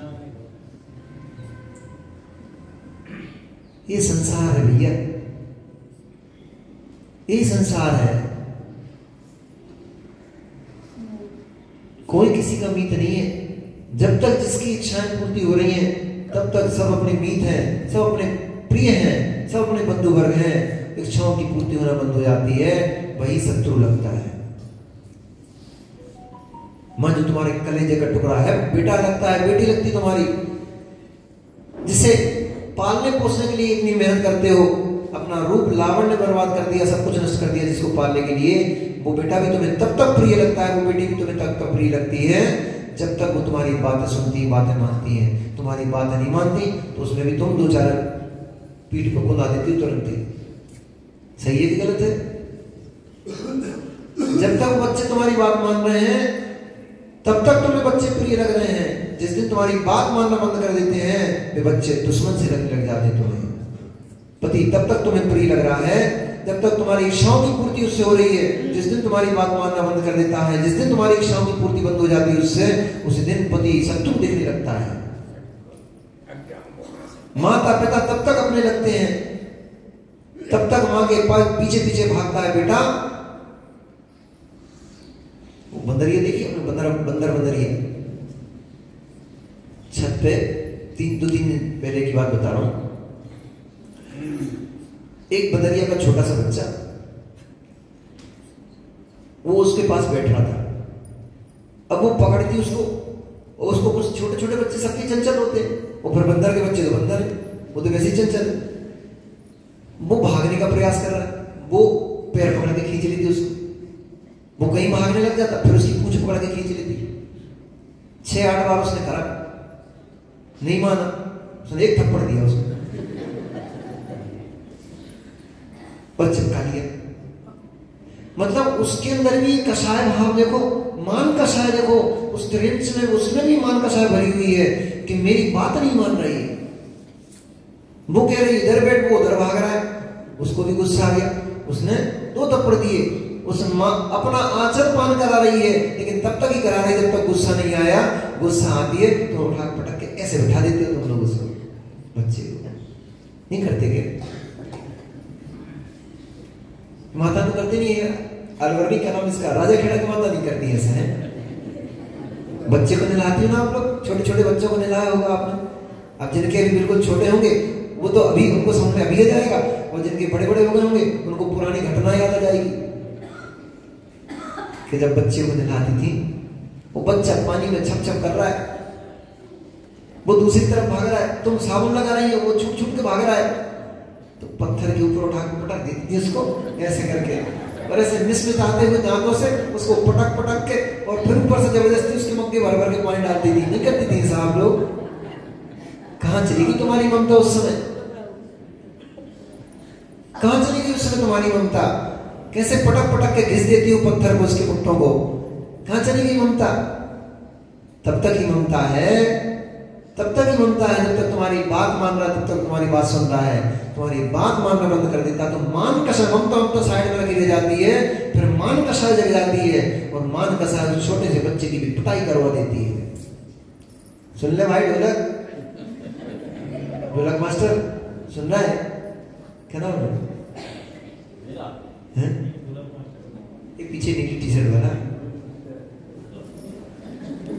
ये संसार है भैया, ये संसार है। कोई किसी का मीत नहीं है। जब तक जिसकी इच्छाएं पूर्ति हो रही हैं, तब तक सब अपने मीत हैं, सब अपने प्रिय हैं, सब अपने बंधु वर्ग हैं। इच्छाओं की पूर्ति होना बंद हो जाती है, वही शत्रु लगता है। मां जो तुम्हारे कलेजे का टुकड़ा है, बेटा लगता है, बेटी लगती तुम्हारी, जिसे पालने पोसने के लिए इतनी मेहनत करते हो, अपना रूप लावण्य बर्बाद कर दिया, सब कुछ नष्ट कर दिया जिसको पालने के लिए, वो बेटा भी तुम्हें तब तक प्रिय लगता है, वो बेटी भी तुम्हें तब तक प्रिय लगती है जब तक वो तुम्हारी बातें सुनती, बातें मानती है। तुम्हारी बातें नहीं मानती तो उसमें भी तुम दो चार पीठ पर कुदा देती हो तुरंत ही। सही है कि गलत है? जब तक बच्चे तुम्हारी बात मान रहे हैं तब तक तुम्हें बच्चे प्रिय लग रहे हैं। जिस दिन तुम्हारी बात मानना बंद कर देते हैं वे बच्चे दुश्मन से लगने लग जाते तुम्हें। पति तब तक तुम्हें प्रिय लग रहा है जब तक तुम्हारी इच्छाओं की पूर्ति उससे हो रही है। जिस दिन तुम्हारी बात मानना बंद कर देता है, जिस दिन तुम्हारी इच्छाओं की पूर्ति बंद हो जाती है उससे, उसी दिन पति शत्रु दिखने लगता है। माता पिता तब तक अपने लगते हैं, तब तक मां के पीछे पीछे भागता है बेटा। वो बंदरिया देखिए, बंदरिया छत पे 2-3 दिन पहले की बात बता रहा हूं। एक बंदरिया का छोटा सा बच्चा, वो उसके पास बैठ रहा था। अब वो पकड़ती उसको, और उसको कुछ छोटे छोटे बच्चे सबके चंचल होते हैं, और फिर बंदर के बच्चे तो बंदर है, वो तो वैसे ही चंचल है। वो भागने का प्रयास कर रहा है, वो पैर पकड़ के खींच लेती उसको, वो कहीं भागने लग जाता, फिर उसकी पूंछ पकड़ के खींच लेती। 6-8 बार उसने करा, नहीं माना, उसने एक थप्पड़ दिया उसको और चिपका लिया। मतलब उसके अंदर भी कषाय भाव देखो, मान कषाय देखो, उस ट्रेंच में उसमें भी मान कषाय भरी हुई है कि मेरी बात नहीं मान रही है। वो कह रही इधर बैठ, वो उधर भाग रहा है, उसको भी गुस्सा आ गया, उसने 2 थप्पड़ दिए। उस मां अपना आंचल पान करा रही है, लेकिन तब तक ही करा रही है जब तक गुस्सा नहीं आया। गुस्सा आती है तो उठा पटक के ऐसे बिठा देते हो तुम लोग उसको, बच्चे नहीं करते क्या? माता तो करती नहीं है, अलवरनी क्या नाम इसका, राजा खेड़ा की माता नहीं करती ऐसा है। बच्चे को नहलाती हो ना आप लोग, छोटे छोटे बच्चों को नहलाया होगा आपने। अब जिनके अभी बिल्कुल छोटे होंगे वो तो अभी उनको समझ में अभी आ जाएगा, और जिनके बड़े बड़े हो गए होंगे उनको पुरानी घटना याद आ जाएगी कि जब बच्चे को नहलाती थी, वो बच्चा पानी में छप छप कर रहा है, वो दूसरी तरफ भाग रहा है, तुम साबुन लगा रही है, वो छुप छुप के भाग रहा है, तो पत्थर के ऊपर उठा के पटक देती थी उसको ऐसे करके, और ऐसे मिसमिचाते हुए दांतों से उसको पटक पटक के, और फिर ऊपर से जबरदस्ती उसके मग्गे भर भर के पानी डालती थी। नहीं करती थी साहब लोग? कहां चली गई तुम्हारी ममता उस समय? कहां चली गई उस समय तुम्हारी ममता? कैसे पटक पटक के घिस देती हो पत्थर को, उसके पुट्टों को? कहां चली गई ममता? तब तक ही ममता है, तब तक ही ममता है जब तक तुम्हारी बात मान रहा है, तब तक तुम्हारी बात सुन रहा है। तुम्हारी बात मानना बंद कर देता तो मान कषाय, ममता साइड में रखी जाती है, फिर मान कषाय जग जाती है, और मान कषाय छोटे से बच्चे की भी पिटाई करवा देती है। सुन ले भाई ढोलक, ढोलक मास्टर सुन रहा है? क्या नाम है? एक पीछे नीली टी शर्ट वाला,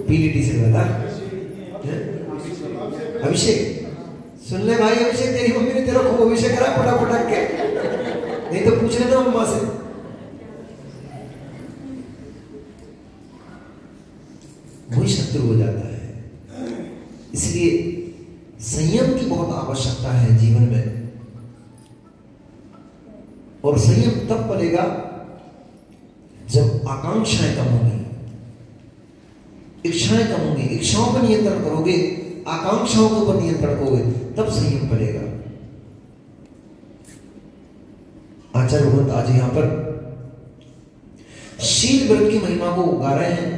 पीली टी शर्ट वाला अभिषेक, सुन ले भाई अभिषेक, तेरी मम्मी ने तेरा खूब अभिषेक करा पटक पटक के, नहीं तो पूछ लेना मम्मा से। वही शत्रु हो जाता है। इसलिए संयम की बहुत आवश्यकता है जीवन में, और संयम तब पलेगा जब आकांक्षाएं कम होंगी, इच्छाएं कम होंगी। इच्छाओं पर नियंत्रण करोगे, आकांक्षाओं के ऊपर नियंत्रण करोगे, तब संयम पलेगा। आचार्य भगवंत आज यहां पर शील व्रत की महिमा को गा रहे हैं।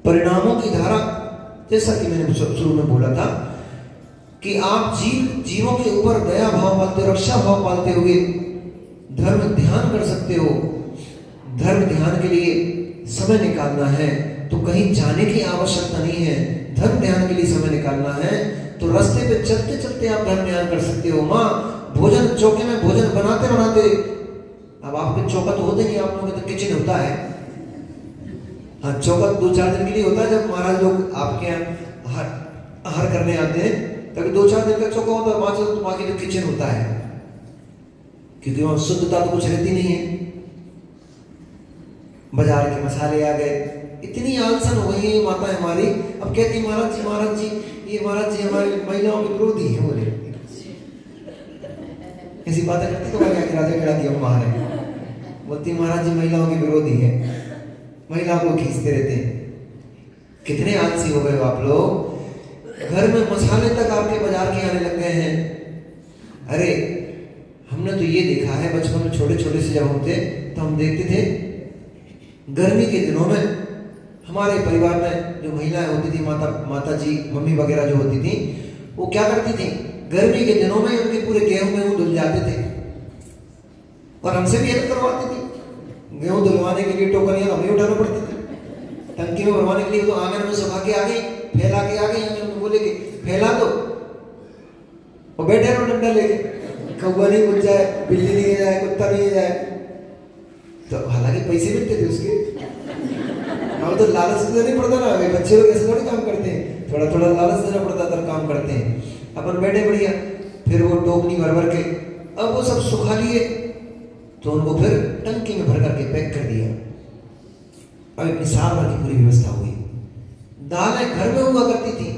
परिणामों की धारा, जैसा कि मैंने शुरू में बोला था कि आप जीवों के ऊपर दया भाव पालते हो, रक्षा भाव पालते हुए धर्म ध्यान कर सकते हो। धर्म ध्यान के लिए समय निकालना है तो कहीं जाने की आवश्यकता नहीं है। धर्म ध्यान के लिए समय निकालना है तो रास्ते पे चलते चलते आप धर्म ध्यान कर सकते हो। माँ भोजन चौके में भोजन बनाते बनाते, अब आपके चौका तो होते नहीं, आप लोगों के तो किचन होता है। हाँ, चौका 2-4 दिन के लिए होता है, जब महाराज लोग आपके यहाँ आहार करने आते हैं तभी 2-4 दिन का चौका होता है, बाकी तो किचन होता है, क्योंकि वहां शुद्धता तो कुछ रहती नहीं है। बाजार के मसाले आ गए, इतनी आलसन हो गई है माता हमारी। अब कहती महाराज जी ये महाराज जी हमारी महिलाओं के विरोधी है। बोले सी बातें करती तो क्या राजा केड़ा दिया बाहर है। बोलती महाराज जी महिलाओं के विरोधी है, महिलाओं को खींचते रहते हैं। कितने आलसी हो गए हो आप लोग, घर में मसाले तक आपके बाजार के आने लग गए हैं। अरे हमने तो ये देखा है बचपन में, छोटे छोटे से जब हम थे तो हम देखते थे गर्मी के दिनों में हमारे परिवार में जो महिलाएं होती थी, माता जी मम्मी वगैरह जो होती थी, वो क्या करती थी गर्मी के दिनों में उनके पूरे गेहूं में वो धुल जाते थे और हमसे भी हेल्प करवाती थी। गेहूं धुलवाने के लिए टोकरियां हमें उठाना पड़ती थी, टंकी में भरवाने के लिए तो आंगन में सुखा के आ गई, फैला के आ गई, आंगन में बोले कि फैला दो और बैठे रहो डंडा लेके, कौवा नहीं घुस जाए, बिल्ली नहीं जाए, कुत्ता नहीं जाए। तो हालांकि पैसे मिलते थे उसके, अब तो लालच तो नहीं पड़ता ना, बच्चे लोग ऐसे थोड़ी काम करते हैं, थोड़ा थोड़ा लालच देना पड़ता तब काम करते हैं। अपन बैठे बढ़िया, फिर वो टोकनी भर भर के, अब वो सब सुखा लिए तो उनको फिर टंकी में भर करके पैक कर दिया। अब इतनी साल भर की पूरी व्यवस्था हुई। दालें घर में हुआ करती थी,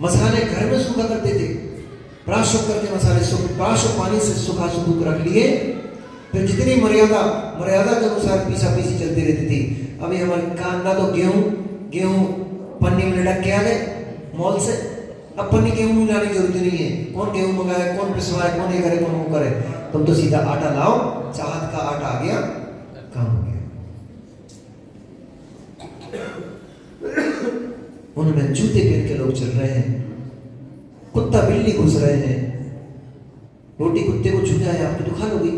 मसाले घर में सूखा करते थे, प्राशुक करके मसाले प्राशुक पानी से सुखा सूख रख लिए, फिर जितनी मर्यादा के अनुसार पीसा पीसी चलती रहती थी। अभी हमारे कांदा तो गेहूं पन्नी में लटक के आ गए मॉल से, अब पन्नी गेहूं में लाने की जरूरत नहीं है, कौन गेहूं मंगाए, कौन पिसवाए, कौन ये करे, कौन वो करे, तुम तो सीधा आटा लाओ, चाहत का आटा आ गया, काम हो गया। उनमें जूते पहन के लोग चल रहे हैं, कुत्ता बिल्ली घुस रहे हैं, रोटी कुत्ते को छू जाए आप तो खा लोगी।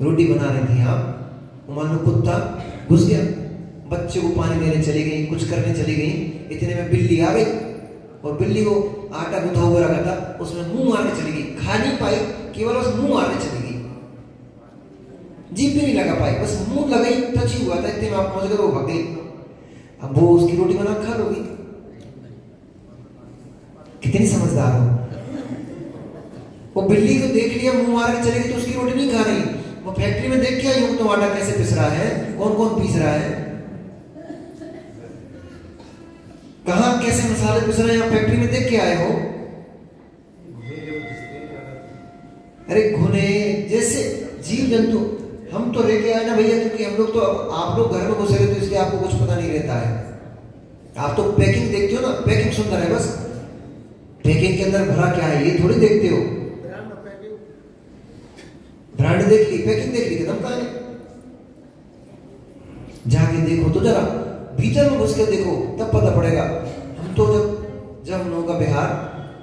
रोटी बना रही थी आप, मान लो कुत्ता घुस गया, बच्चे को पानी देने चली गई, कुछ करने चली गई, इतने में बिल्ली आ गई और बिल्ली को आटा गुथा हुआ रखा था, उसमें मुंह मारने चली गई, खा नहीं पाई, केवल उस मुंह मारने चली गई, जीभ भी नहीं लगा पाई, बस मुंह लगाई, टच ही हुआ था, इतने में आप पहुंच गए, वो भाग गई। अब वो उसकी रोटी बना खा लोगी। कितनी समझदार हो। वो बिल्ली को देख लिया, मुंह मार के चलेगी तो उसकी रोटी नहीं खा रही, वो फैक्ट्री में देख के आई हूं तो आटा कैसे पिस रहा है, कौन कौन पीस रहा है, कहां कैसे मसाले पिस रहे हैं, आप फैक्ट्री में देख के आए हो। अरे घुने जैसे जीव जंतु हम तो लेके आए ना भैया, क्योंकि हम लोग तो, आप लोग घर में घुसे रहते हो इसलिए आपको कुछ पता नहीं रहता है। आप तो पैकिंग देखते हो ना, पैकिंग सुंदर है, बस पैकिंग के अंदर भरा क्या है ये थोड़ी देखते हो। ब्रांड देख ली, पैकिंग देख ली, खत्म कहानी। जाके देखो तो जरा भीतर में घुस के देखो तब पता पड़ेगा। हम तो जब हम लोगों का बिहार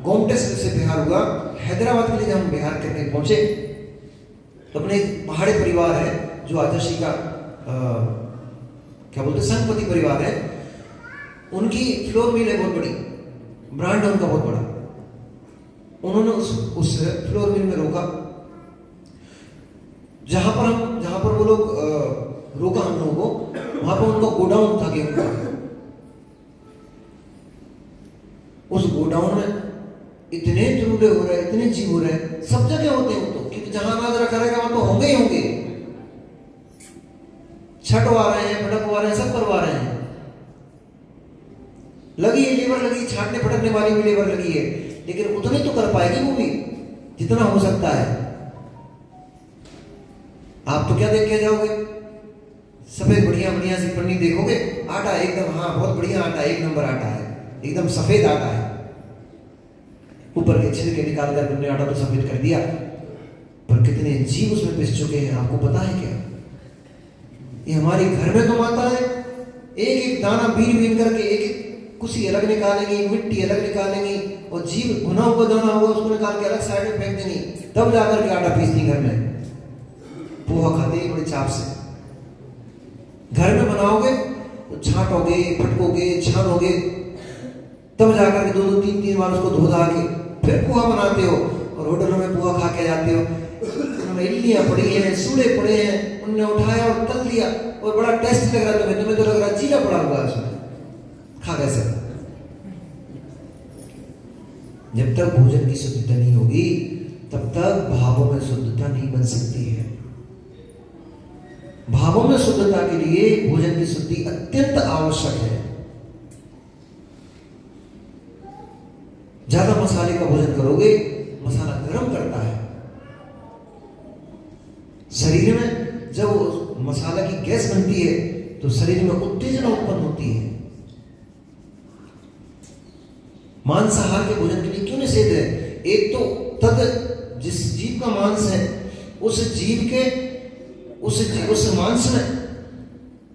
गोमटे से बिहार हुआ, हैदराबाद के लिए जब हम बिहार करने पहुंचे तो अपने पहाड़ी परिवार है जो आदर्शी का क्या बोलते संघपति परिवार है, उनकी फ्लोर मिल है बहुत बड़ी, ब्रांड है उनका बहुत बड़ा। उन्होंने उस फ्लोर मिल में रोका, जहां पर वो लोग रोका हम लोगों को, वहां पर उनका गोडाउन था गेहूं का। उस गोडाउन में इतने तुरुले हो रहे, इतने जीव हो रहे, सब जगह होते हैं तो, क्योंकि जहां अनाज रखा रहेगा वहां तो होंगे ही होंगे। छटवा रहे हैं, फटकवा रहे हैं, सब करवा रहे हैं, लगी है लेबर, लगी छाटने फटकने वाली भी लेबर लगी है, लेकिन उतने तो कर पाएगी वो भी जितना हो सकता है। आप तो क्या देख के जाओगे, सफेद बढ़िया बढ़िया सी पन्नी देखोगे, आटा एकदम, हाँ बहुत बढ़िया आटा, एक नंबर आटा है, एकदम सफेद आटा है, ऊपर के छिलके निकाल कर तुमने आटा तो सफेद कर दिया, पर कितने जीव उसमें पिस चुके हैं आपको पता है क्या? ये हमारी घर में तो माता है, एक एक दाना बीन बीन करके एक एक कुसी अलग निकालेंगी, मिट्टी अलग निकालेंगी, और जीव भुना हुआ दाना होगा उसको निकाल के अलग साइड में फेंक देंगी, तब जाकर के आटा पीसती घर में। पोहा खाते हैं बड़े चाप से, घर में बनाओगे तो छांटोगे, फटकोगे, छानोगे, तब जाकर के 2-2, 3-3 बार उसको धो धा के फिर पोहा बनाते हो, और होटलों में पोहा खा के जाते हो। इडलियां पड़ी हैं, सूड़े पड़े हैं, उनने उठाया और तल दिया और बड़ा टेस्ट लग रहा है तुम्हें तो लग रहा है जीरा पड़ा हुआ है उसमें, खा कैसे? जब तक भोजन की शुद्धता नहीं होगी तब तक भावों में शुद्धता नहीं बन सकती है। भावों में शुद्धता के लिए भोजन की शुद्धि अत्यंत आवश्यक है। ज्यादा मसाले का भोजन करोगे, मसाला गर्म करता है शरीर में। जब मसाला की गैस बनती है तो शरीर में उत्तेजना उत्पन्न होती है। मांसाहार के भोजन के लिए क्यों निषेध है? एक तो तद जिस जीव का मांस है उस जीव के उस मांस में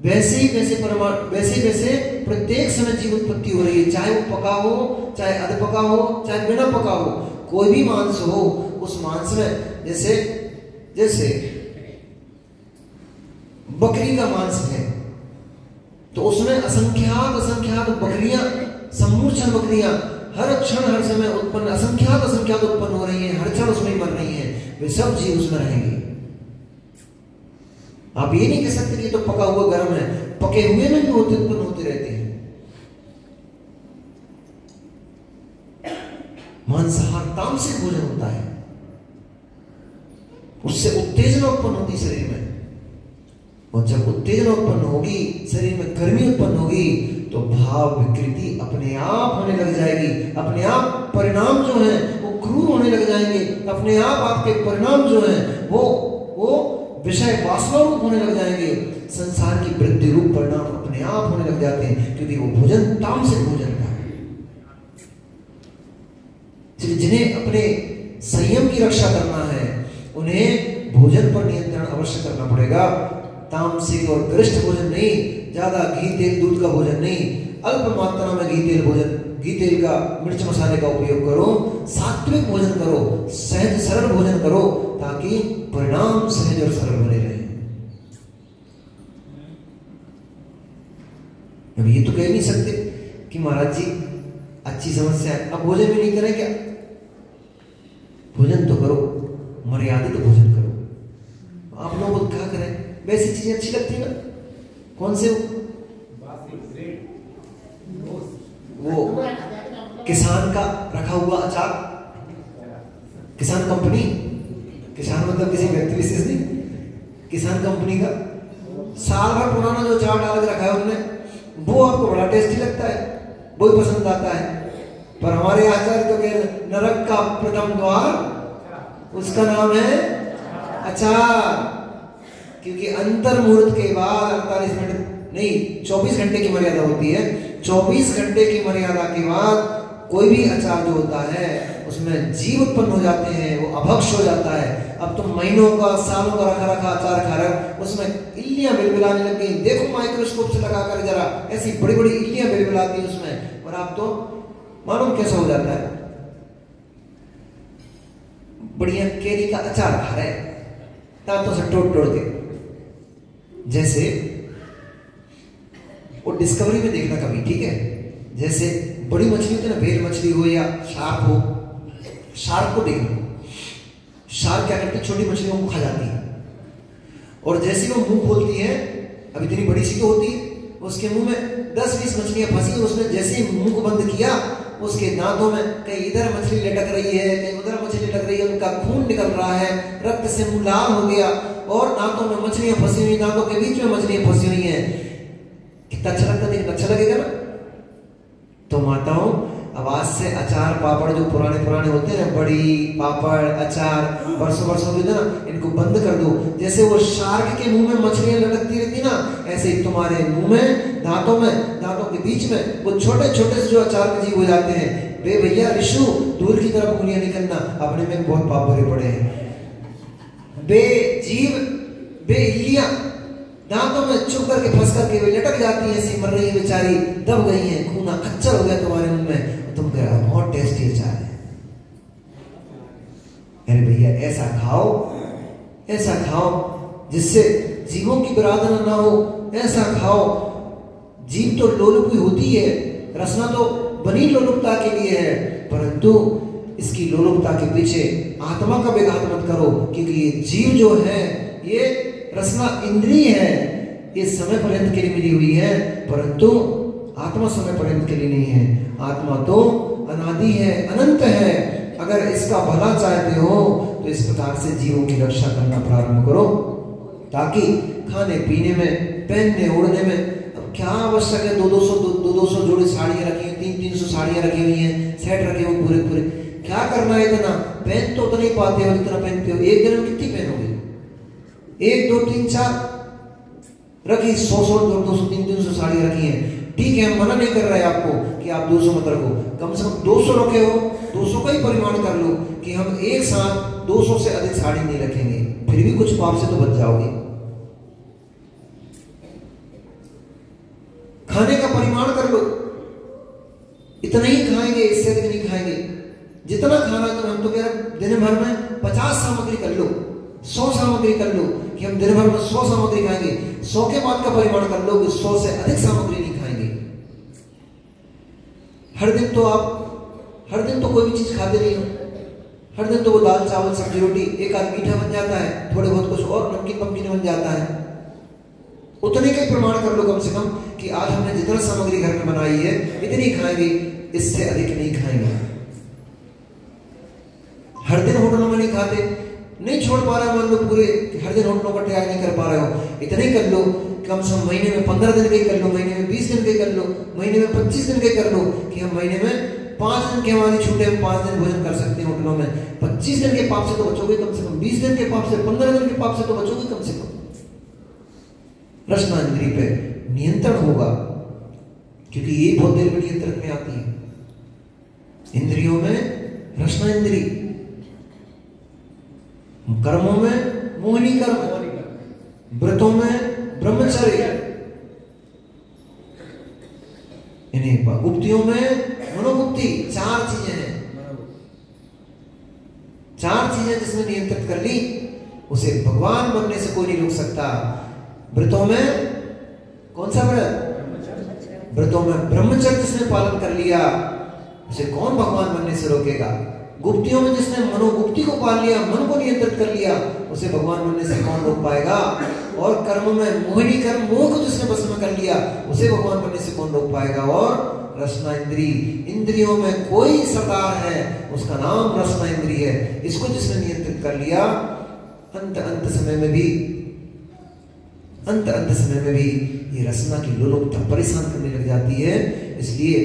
वैसे ही वैसे प्रत्येक समय जीव उत्पत्ति हो रही है, चाहे वो पका हो, चाहे अध पका हो, चाहे बिना पका हो, कोई भी मांस हो, उस मांस में जैसे बकरी का मांस है तो उसमें असंख्यात बकरियां, सम्मूर्छन बकरियां हर क्षण हर समय उत्पन्न असंख्यात उत्पन्न हो रही हैं, हर क्षण उसमें मर रही हैं, वे सब जीव उसमें रहेंगे। आप ये नहीं कह सकते कि तो पका हुआ गर्म है, पके हुए में भी उत्पन्न होते रहते हैं। मांसाहार तामसिक भोजन होता है, उससे उत्तेजना उत्पन्न होती शरीर में, और जब उत्तेजना उत्पन्न होगी, शरीर में गर्मी उत्पन्न होगी, तो भाव विकृति अपने आप होने लग जाएगी। अपने आप परिणाम जो है वो क्रूर होने लग जाएंगे। अपने आप आपके परिणाम जो है वो विषय वासना रूप होने लग जाएंगे। संसार की वृद्धि रूप परिणाम अपने आप होने लग जाते हैं, क्योंकि वो भोजन तामसिक भोजन था। जिन्हें अपने संयम की रक्षा करना है, उन्हें भोजन पर नियंत्रण अवश्य करना पड़ेगा। तामसिक और गरिष्ठ भोजन नहीं, ज्यादा घी तेल दूध का भोजन नहीं, अल्प मात्रा में घी तेल का मिर्च मसाले का उपयोग करो, सात्विक भोजन करो, सहज सरल भोजन करो, ताकि परिणाम सहज और सरल बने रहे। अब ये तो कह नहीं सकते कि महाराज जी अच्छी समस्या है, अब भोजन भी नहीं करें क्या? भोजन तो करो, मर्यादित भोजन करो। आप लोग क्या करें? वैसी चीजें अच्छी लगती है ना? कौन से वो किसान का रखा हुआ अचार, किसान कंपनी, किसान मतलब किसी व्यक्ति विशेष नहीं, किसान कंपनी का साल भर पुराना जो अचार डाल के रखा है उन्होंने, वो आपको बड़ा टेस्टी लगता है, वो ही पसंद आता है। पर हमारे आचार्य तो कह रहे नरक का प्रथम द्वार उसका नाम है अचार, क्योंकि अंतर मुहूर्त के बाद 48 मिनट नहीं 24 घंटे की मर्यादा होती है। 24 घंटे की मर्यादा के बाद कोई भी अचार जो होता है उसमें जीव उत्पन्न हो जाते हैं, वो अभक्ष हो जाता है। अब तुम महीनों का सालों का रखा अचार खा रहे हो, उसमें इल्लियां बिलबिलाने लग गई। देखो माइक्रोस्कोप से लगाकर जरा, ऐसी बड़ी बड़ी इल्लियां बिलबिलाती उसमें, और आप तो मालूम कैसा हो जाता है। बढ़िया केरी का अचार खा रहे दांतों से तोड़ के, जैसे वो डिस्कवरी में देखना कभी, ठीक है? जैसे बड़ी मछली होती है ना, व्हेल मछली हो या शार्क हो, शार्क को देखना, शार्क क्या करती है? छोटी मछलियों को खा जाती है, और जैसे वो मुंह खोलती है, अब इतनी बड़ी सी तो होती है, उसके मुंह में 10-20 मछलियां फंसी, उसने जैसे ही मुंह को बंद किया, उसके दांतों में कहीं इधर मछली लटक रही है, कहीं उधर मछली लटक रही है, उनका खून निकल रहा है, रक्त से मुंह लाल हो गया, और दांतों में मछलियां फंसी हुई, दांतों के बीच में मछलियां फंसी हुई हैं। कितना अच्छा लगता है, अच्छा लगेगा ना? तो माताओं, अब आज से अचार पापड़ जो पुराने होते हैं, बड़ी पापड़ अचार बरसों के ना, इनको बंद कर दो। जैसे वो शार्क के मुंह में मछलियां लटकती रहती ना, ऐसे ही तुम्हारे मुंह में, दांतों के बीच में वो छोटे से जो अचार के जीव हो जाते हैं। बे भैया ऋषु, दूर की तरफ उंगलियां नहीं करना, अपने में बहुत पाप भरे पड़े हैं। बे जीव, बे इल्लियां दांतों में चुभ करके फंस करके वे लटक जाती हैं, ऐसी मर रही है बेचारी, दब गई हैं, खूना खच्चर हो गया तुम्हारे मुंह में, तुम कह रहे हो बहुत टेस्टी अचार है। अरे भैया ऐसा खाओ जिससे जीवों की विराधना ना हो, ऐसा खाओ। जीव तो लोलुप होती है, रसना तो बनी लोलुपता के लिए है, परंतु इसकी लोलुपता के पीछे आत्मा का विघात मत करो, क्योंकि ये जीव जो है, ये रसना इंद्रिय है, ये समय पर्यंत के लिए मिली हुई है, परंतु आत्मा समय पर्यंत के लिए नहीं है। आत्मा तो अनादि है, अनंत है। अगर इसका भला चाहते हो तो इस प्रकार से जीवों की रक्षा करना प्रारंभ करो, ताकि खाने पीने में, पहनने ओढ़ने में, अब क्या आवश्यक है 200 200 जोड़ी साड़ियां रखी हैं, 300 साड़ियां रखी हुई हैं, सेट रखे हुए पूरे पूरे। क्या करना है इतना? पहन तो उतना ही पाते हो जितना पहनते हो। एक दिन में कितनी पहनोगे? 1 2 3 4 रखी, 100 200 300 साड़ियां रखी हैं। ठीक है, हम मना नहीं कर रहे आपको कि आप 200 मत रखो, कम से कम 200 रखे हो, 200 का ही परिमाण कर लो कि हम एक साथ 200 से अधिक साड़ी नहीं रखेंगे, फिर भी कुछ पाप से तो बच जाओगे। खाने का परिमाण कर लो, इतना ही खाएंगे, इससे अधिक नहीं खाएंगे। जितना खाना है तो हम तो कह रहे दिन भर में 50 सामग्री कर लो, 100 सामग्री कर लो कि हम दिन भर में 100 सामग्री खाएंगे। 100 के बाद का परिमाण कर लो कि 100 से अधिक सामग्री नहीं खाएंगे। हर दिन तो कोई भी चीज खाते नहीं हो, हर दिन तो वो दाल चावल सब्जी रोटी, एक आध मीठा बन जाता है, थोड़े बहुत कुछ और नमकीन पमकीन बन जाता है। उतने का ही प्रमाण कर लो कम से कम कि आज हमने जितना सामग्री घर में बनाई है इतनी खाएंगे, इससे अधिक नहीं खाएंगे। हर दिन होटलों में नहीं खाते, नहीं छोड़ पा रहे हो, मान लो पूरे हर दिन होटलों का त्याग नहीं कर पा रहे हो, इतने ही कर लो, कम से कम महीने में 15 दिन के कर लो, महीने में 20 दिन के कर लो, महीने में 25 दिन के कर लो कि हम महीने में 5 दिन की हमारी छूटे, हम 5 दिन भोजन कर सकते हैं होटलों में। 25 दिन के पाप से तो बचोगे कम से कम, 20 दिन के पाप से, 15 दिन के पाप से तो बचोगे कम से कम। रसना इंद्री पे नियंत्रण होगा, क्योंकि ये बहुत देर में नियंत्रण में आती है। इंद्रियों में रसना इंद्री, कर्मों में मोहिनी कर्म, व्रतों में ब्रह्मचर्य, इन्हें गुप्तियों में मनोगुप्ति। 4 चीजें हैं, 4 चीजें जिसने नियंत्रित कर ली उसे भगवान बनने से कोई नहीं रोक सकता। व्रतों में कौन सा व्रत? व्रतों में ब्रह्मचर्य जिसने पालन कर लिया उसे कौन भगवान बनने से रोकेगा। गुप्तियों में जिसने मनोगुप्ति को पाल लिया, मन को नियंत्रित कर लिया, उसे भगवान बनने से कौन रोक पाएगा। और कर्म में मोहिनी कर्म, मोह को जिसने बस में कर लिया उसे भगवान बनने से कौन रोक पाएगा। और रसना इंद्री, इंद्रियों में कोई सरदार है उसका नाम रसना इंद्री है। इसको जिसने नियंत्रित कर लिया, अंत समय में भी ये रसना की लोलुपता परेशान करने लग जाती है। इसलिए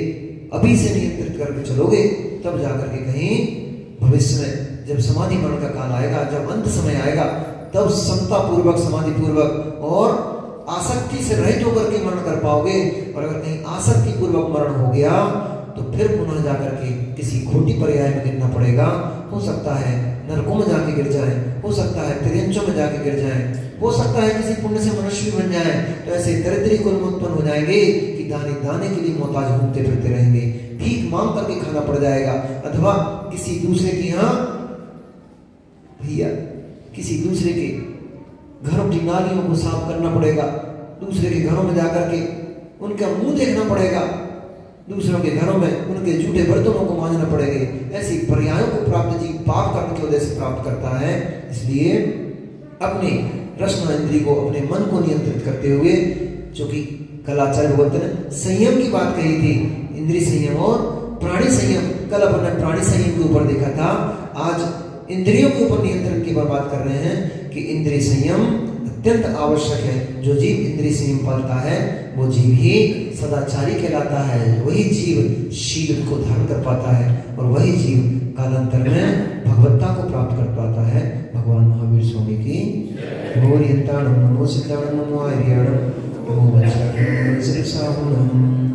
अभी से नियंत्रित करके चलोगे तब जाकर के कहीं भविष्य में जब समाधि मरण का काल आएगा, जब अंत समय आएगा, तब समता पूर्वक, समाधि पूर्वक और आसक्ति से रहित होकर के मरण कर पाओगे। और अगर कहीं आसक्ति पूर्वक मरण हो गया तो फिर पुनः जाकर के किसी खोटी पर्याय में गिरना पड़ेगा। हो सकता है नरकों में जाके गिर जाए, हो सकता है त्रियंचों में जाके गिर जाए, हो सकता है किसी पुण्य से मनुष्य बन जाए। तो ऐसे दरिद्री कुल उत्पन्न हो जाएंगे कि दाने दाने के लिए मोहताज घूमते फिरते रहेंगे, भीख मांग करके खाना पड़ जाएगा, अथवा किसी दूसरे की किसी दूसरे के घरों की नालियों को साफ करना पड़ेगा, दूसरे के घरों में जाकर के उनका मुंह देखना पड़ेगा, दूसरों के घरों में उनके जूठे बर्तनों को मांझना पड़ेगा। ऐसी पर्यायों को प्राप्त जीव पाप कर्म की वजह से प्राप्त करता है। इसलिए अपने रसना इंद्री को, अपने मन को नियंत्रित करते हुए, जो कि कल आचार्य भगवंत ने संयम की बात कही थी, इंद्रिय संयम और प्राणी संयम। कल अपन ने प्राणी संयम के ऊपर देखा था, आज इंद्रियों के ऊपर नियंत्रण की बात कर रहे हैं कि इंद्रिय संयम अत्यंत आवश्यक है। जो जीव इंद्रिय संयम पालता है वो जीव ही सदाचारी कहलाता है, वही जीव शील को धारण कर पाता है और वही जीव कालांतर में भगवत्ता को प्राप्त कर पाता है। भगवान महावीर स्वामी की नमो सिद्धाणम, नमो आर्याणम, नमो वज्राणम, नमो